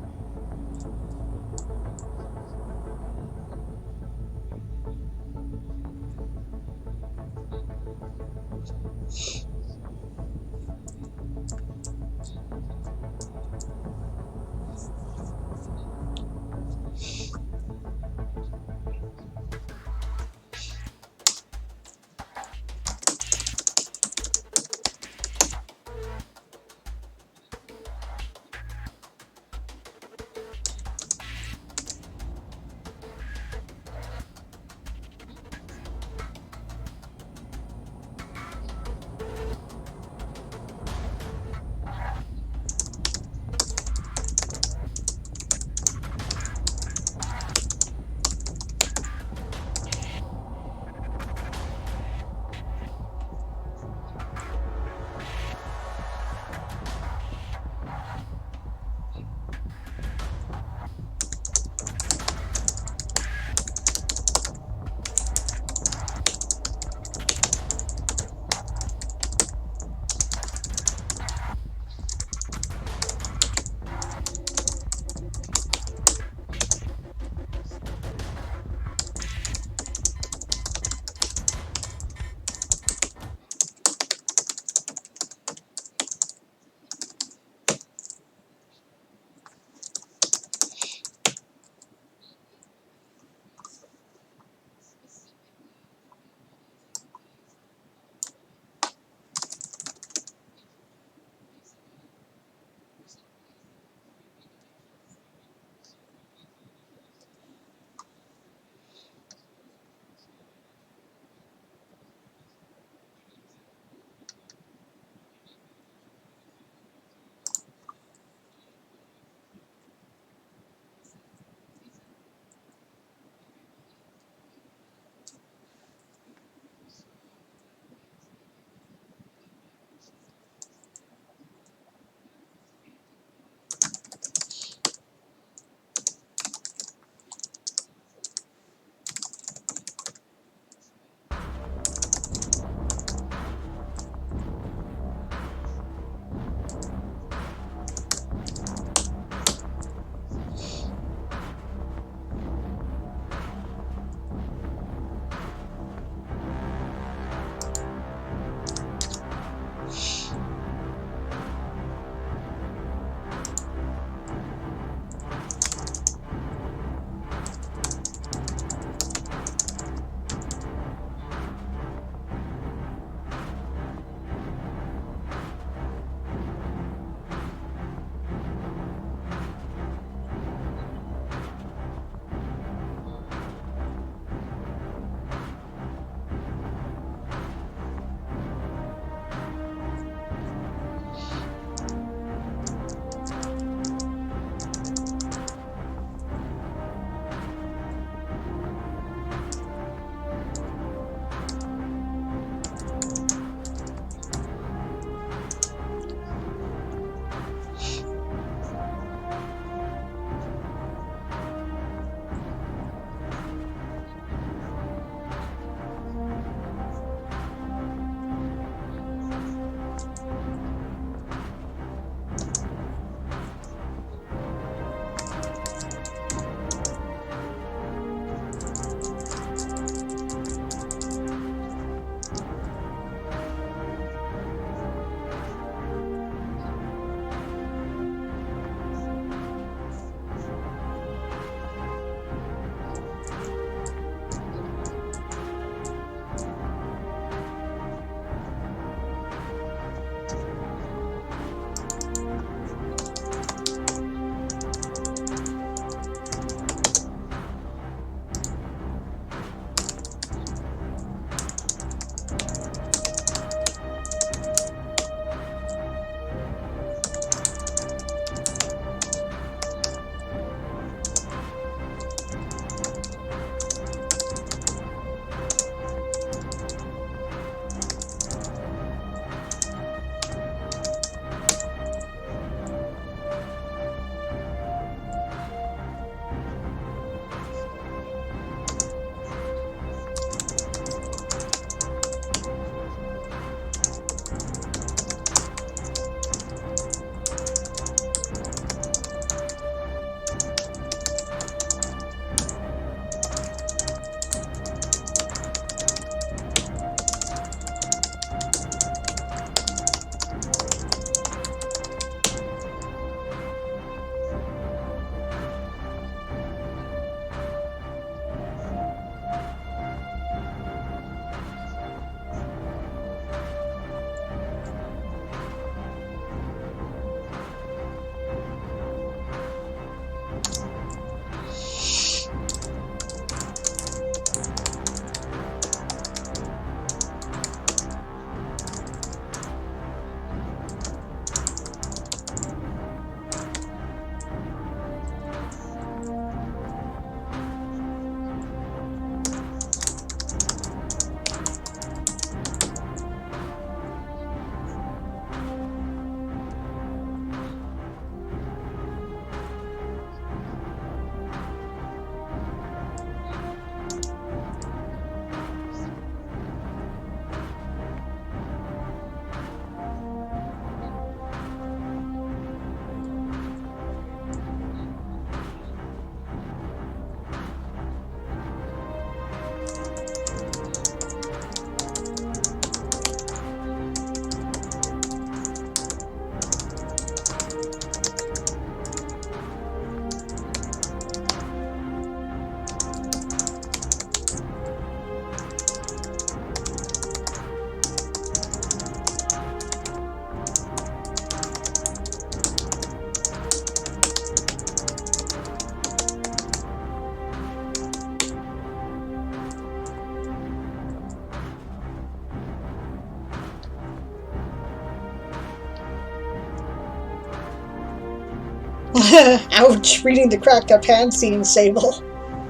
Ouch, reading the cracked up hand scene, Sable.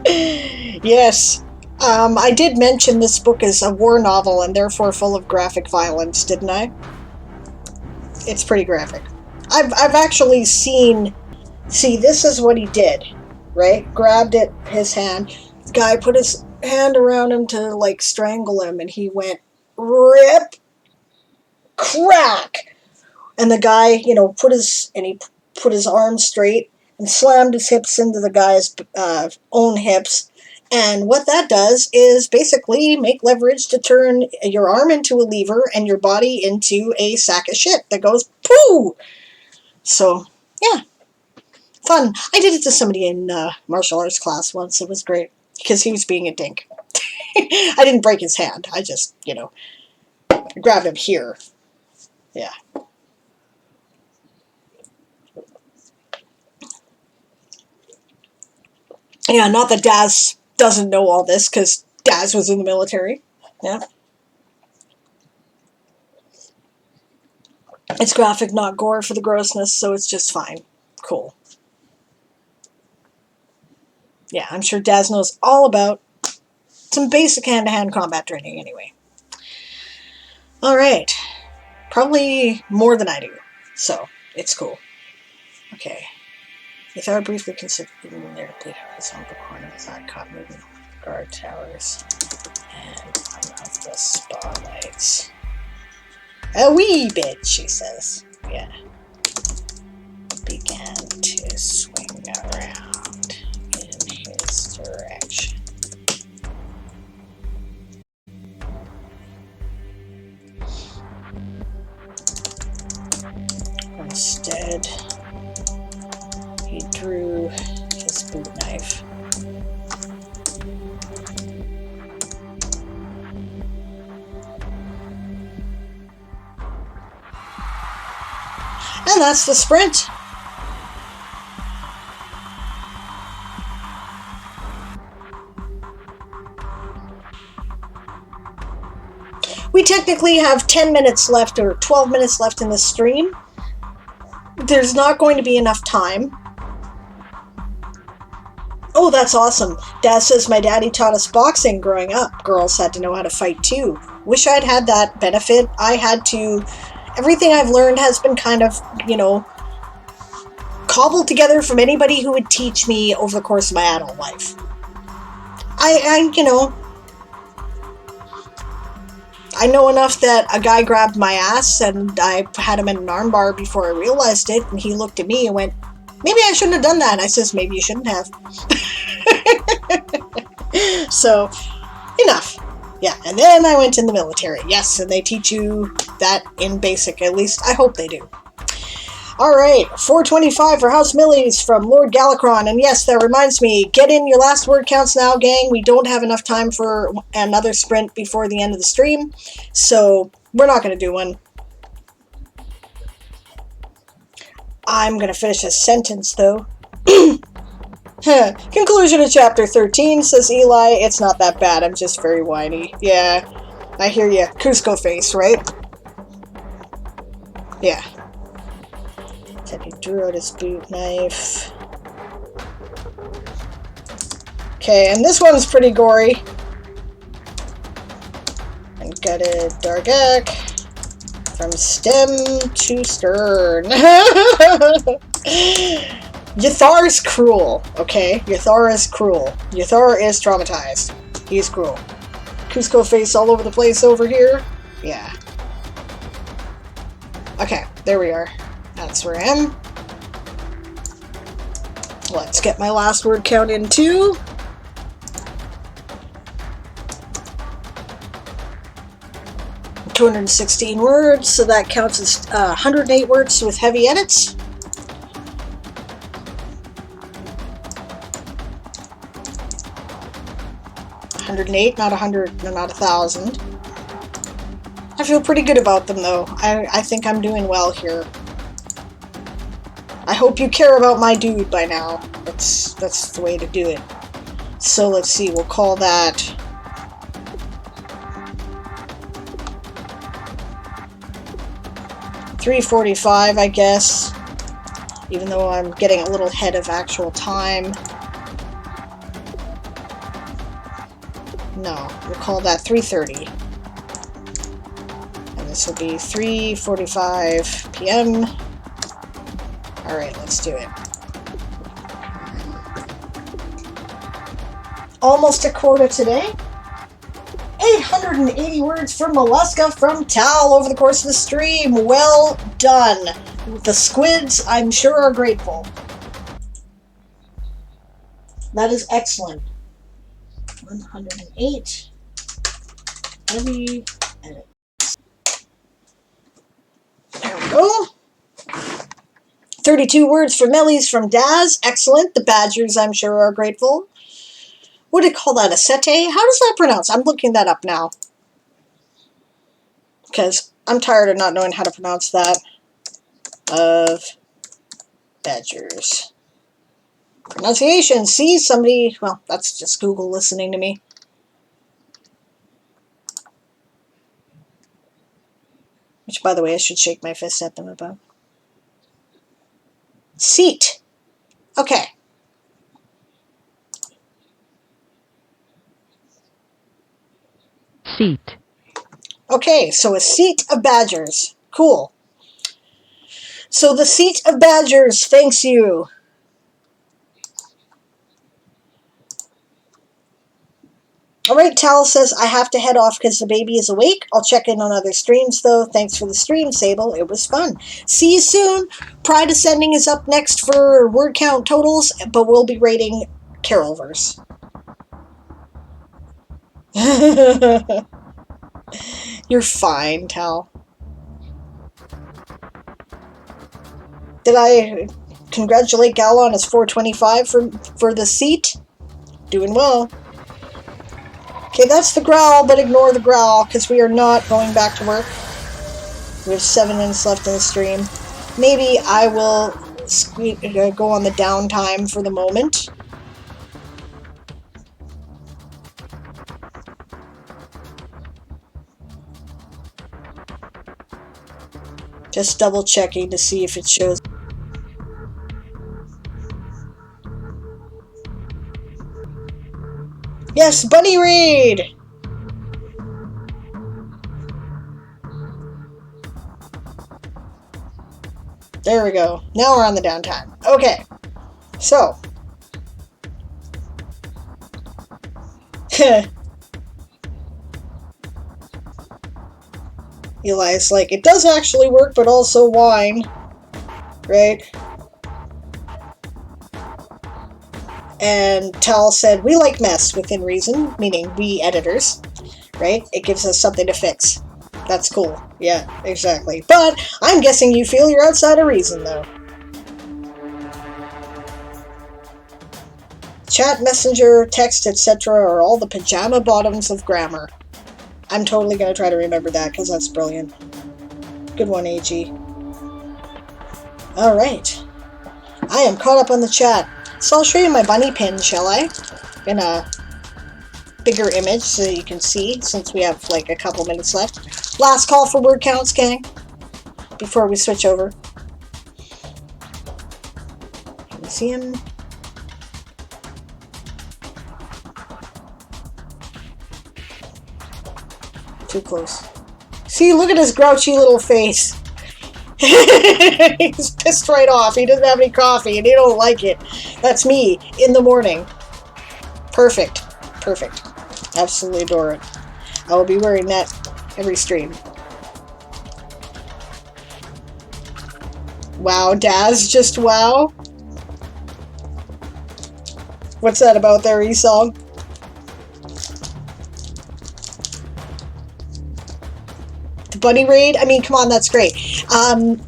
Yes. I did mention this book is a war novel and therefore full of graphic violence, didn't I? It's pretty graphic. I've actually seen... See, this is what he did, right? Grabbed his hand. The guy put his hand around him to, like, strangle him, and he went, rip, crack! And the guy, you know, put his arms straight and slammed his hips into the guy's own hips. And what that does is basically make leverage to turn your arm into a lever and your body into a sack of shit that goes poo! So, yeah. Fun. I did it to somebody in martial arts class once. It was great. Because he was being a dink. I didn't break his hand. I just, you know, grabbed him here. Yeah. Yeah, not that Daz doesn't know all this, because Daz was in the military. Yeah. It's graphic, not gore for the grossness, so it's just fine. Cool. Yeah, I'm sure Daz knows all about some basic hand-to-hand combat training anyway. Alright. Probably more than I do, so it's cool. Okay. If I briefly considered moving there, bleed out his own corner as I caught moving guard towers and one of the spotlights. A wee bit, she says. Yeah. Began to swing around in his direction. Instead, he drew his boot knife. And that's the sprint. We technically have 10 minutes left or 12 minutes left in the stream. There's not going to be enough time. Oh, that's awesome. Dad says my daddy taught us boxing growing up. Girls had to know how to fight too. Wish I'd had that benefit. I had to... Everything I've learned has been kind of, you know, cobbled together from anybody who would teach me over the course of my adult life. I you know... I know enough that a guy grabbed my ass and I had him in an armbar before I realized it, and he looked at me and went, maybe I shouldn't have done that. And I says, maybe you shouldn't have. So, enough. Yeah, and then I went in the military. Yes, and they teach you that in basic, at least I hope they do. Alright, 425 for House Millies from Lord Galacron. And yes, that reminds me, get in your last word counts now, gang. We don't have enough time for another sprint before the end of the stream, so we're not going to do one. I'm going to finish a sentence, though. Conclusion of chapter 13, says Eli. It's not that bad, I'm just very whiny. Yeah, I hear ya. Cusco face, right? Yeah. Said he drew out his boot knife. Okay, and this one's pretty gory. And gutted Dargak from stem to stern. Yathar's cruel, okay? Yathar is cruel. Yathar is traumatized. He's cruel. Cusco face all over the place over here. Yeah. Okay, there we are. That's where I am. Let's get my last word count in too. $216 words, so that counts as 108 words with heavy edits. 108, not 100, not 1,000. I feel pretty good about them though. I think I'm doing well here. I hope you care about my dude by now. That's the way to do it. So let's see, we'll call that... $345, I guess. even though I'm getting a little ahead of actual time. No, we'll call that 3:30. And this will be 3:45 p.m. Alright, let's do it. Almost a quota today. 880 words from Mollusca from Tal over the course of the stream. Well done. The squids, I'm sure, are grateful. That is excellent. 108. Heavy edit. There we go. 32 words for Mellies from Daz. Excellent. The Badgers, I'm sure, are grateful. What do you call that? A sete? How does that pronounce? I'm looking that up now. Because I'm tired of not knowing how to pronounce that. Of Badgers. Pronunciation. See, somebody... Well, that's just Google listening to me. Which, by the way, I should shake my fist at them about. Seat. Okay. Seat. Okay, so a seat of badgers. Cool. So the seat of badgers thanks you. Alright, Tal says, I have to head off because the baby is awake. I'll check in on other streams, though. Thanks for the stream, Sable. It was fun. See you soon. Pride Ascending is up next for word count totals, but we'll be rating Carolverse. You're fine, Tal. Did I congratulate Gal on his 425 for the seat? Doing well. Okay, that's the growl, but ignore the growl, because we are not going back to work. We have 7 minutes left in the stream. Maybe I will go on the downtime for the moment. Just double checking to see if it shows. Yes, Bunny Raid! There we go. Now we're on the downtime. Okay. So. Eli's like, it does actually work, but also whine. Right? And Tal said, we like mess within reason, meaning we editors, right? It gives us something to fix. That's cool. Yeah, exactly. But I'm guessing you feel you're outside of reason, though. Chat, messenger, text, etc. are all the pajama bottoms of grammar. I'm totally going to try to remember that, because that's brilliant. Good one, AG. Alright. I am caught up on the chat. So I'll show you my bunny pin, shall I? In a bigger image so that you can see, since we have like a couple minutes left. Last call for word counts, gang, before we switch over. Can you see him? Too close. See, look at his grouchy little face. He's pissed right off. He doesn't have any coffee and he don't like it. That's me in the morning. Perfect. Perfect. Absolutely adore it. I will be wearing that every stream. Wow, Daz, just wow. What's that about there, Esong? Bunny Raid? I mean, come on, that's great.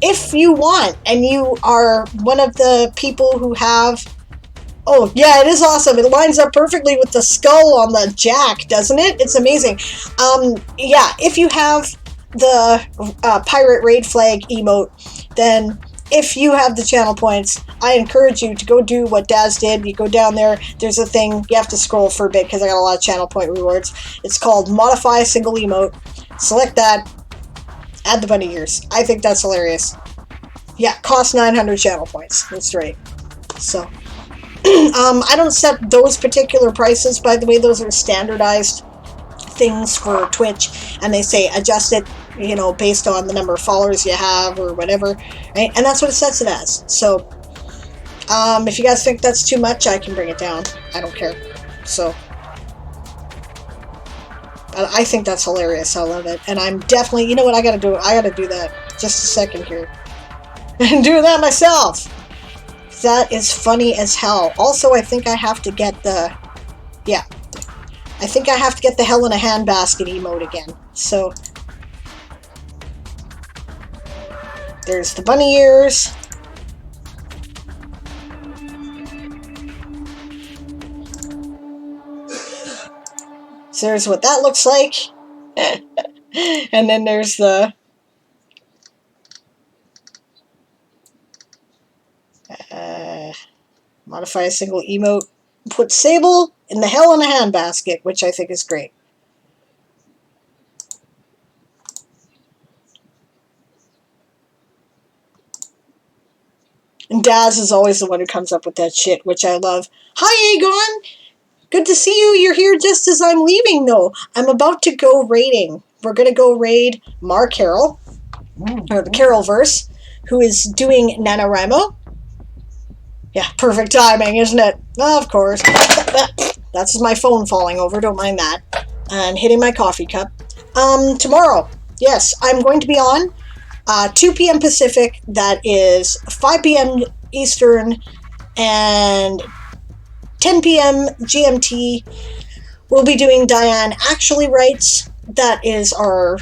If you want, and you are one of the people who have... Oh, yeah, it is awesome. It lines up perfectly with the skull on the jack, doesn't it? It's amazing. Yeah, if you have the Pirate Raid Flag emote, then if you have the channel points, I encourage you to go do what Daz did. You go down there, there's a thing, you have to scroll for a bit because I got a lot of channel point rewards. It's called Modify Single Emote. Select that. Add the bunny ears. I think that's hilarious. Yeah, cost 900 channel points. That's right. So, I don't set those particular prices, by the way. Those are standardized things for Twitch, and they say adjust it, you know, based on the number of followers you have or whatever, right? And that's what it sets it as. So, if you guys think that's too much, I can bring it down. I don't care. So, but I think that's hilarious. I love it. And I'm definitely, you know what, I gotta do? I gotta do that. Just a second here. And do that myself. That is funny as hell. Also, I think I have to get the, yeah, I think I have to get the hell in a handbasket emote again. So, there's the bunny ears. So there's what that looks like. And then there's the modify a single emote. Put Sable in the hell in a handbasket, which I think is great. And Daz is always the one who comes up with that shit, which I love. Hi, Aegon! Good to see you. You're here just as I'm leaving, though. I'm about to go raiding. We're going to go raid Mar Carol, or the Carolverse, who is doing NaNoWriMo. Yeah, perfect timing, isn't it? Of course. That's my phone falling over. Don't mind that. And hitting my coffee cup. Tomorrow, yes, I'm going to be on 2 p.m. Pacific. That is 5 p.m. Eastern and 10 p.m. GMT. We'll be doing Diane Writes. That is our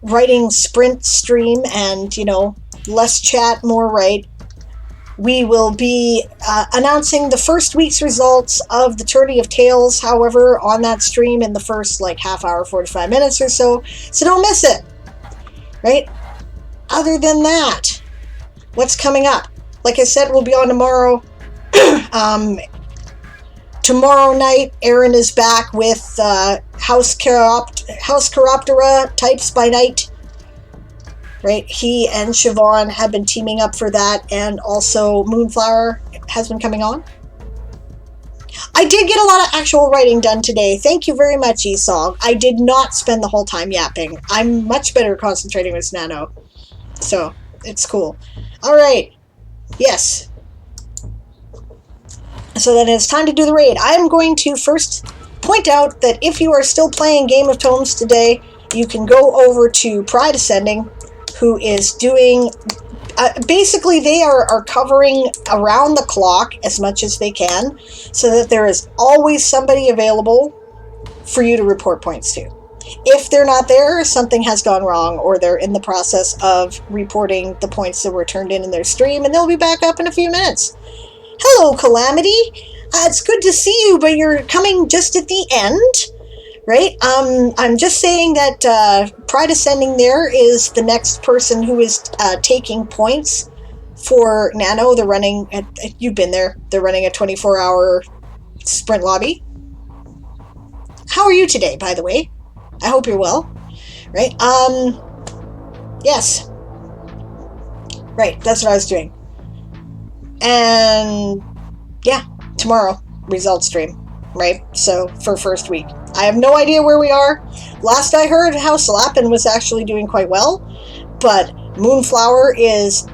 writing sprint stream, and, you know, less chat, more write. We will be announcing the first week's results of the Tourney of Tales, however, on that stream in the first, like, half hour, 45 minutes or so. So don't miss it, right? Other than that, what's coming up? Like I said, we'll be on tomorrow. Tomorrow night, Aaron is back with House Chiroptera Types by Night. Right, he and Siobhan have been teaming up for that, and also Moonflower has been coming on. I did get a lot of actual writing done today. Thank you very much, Esau. I did not spend the whole time yapping. I'm much better concentrating with Nano. So, it's cool. Alright. Yes. So then it's time to do the raid. I am going to first point out that if you are still playing Game of Tomes today, you can go over to Pride Ascending, who is doing, basically they are covering around the clock as much as they can, so that there is always somebody available for you to report points to. If they're not there, something has gone wrong, or they're in the process of reporting the points that were turned in their stream, and they'll be back up in a few minutes. Hello, Calamity! It's good to see you, but you're coming just at the end. Right? I'm just saying that Pride Ascending there is the next person who is taking points for Nano. They're running, you've been there, they're running a 24-hour sprint lobby. How are you today, by the way? I hope you're well. Right? Yes. Right, that's what I was doing. And, yeah, tomorrow, results stream. Right? So, for first week. I have no idea where we are. Last I heard, House Lappin was actually doing quite well, but Moonflower is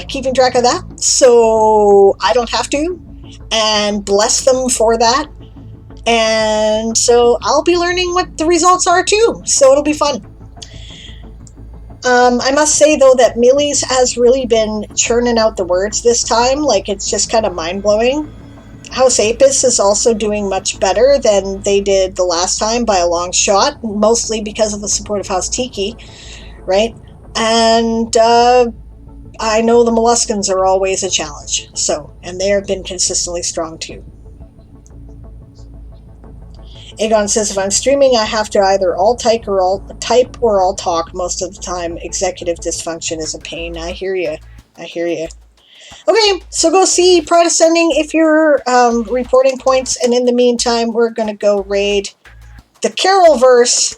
keeping track of that, so I don't have to, and bless them for that. And so I'll be learning what the results are too, so it'll be fun. I must say, though, that Millie's has really been churning out the words this time. Like, it's just kind of mind-blowing. House Apis is also doing much better than they did the last time by a long shot, mostly because of the support of House Tiki, right? And I know the Molluskans are always a challenge, so, and they have been consistently strong too. Aegon says, if I'm streaming, I have to either all type or all talk most of the time. Executive dysfunction is a pain. I hear you. I hear you. Okay, so go see Pride Ascending if you're reporting points, and in the meantime, we're going to go raid the Carolverse.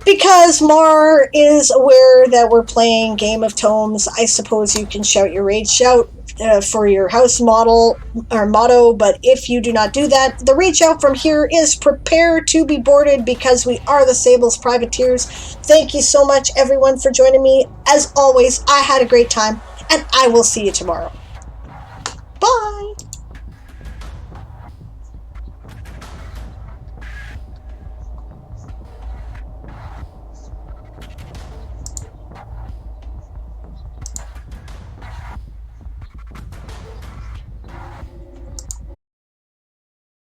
Because Mar is aware that we're playing Game of Tomes, I suppose you can shout your rage shout for your house model or motto, but if you do not do that, the reach out from here is prepare to be boarded, because we are the Sable's privateers. Thank you so much, everyone, for joining me. As always, I had a great time, and I will see you tomorrow.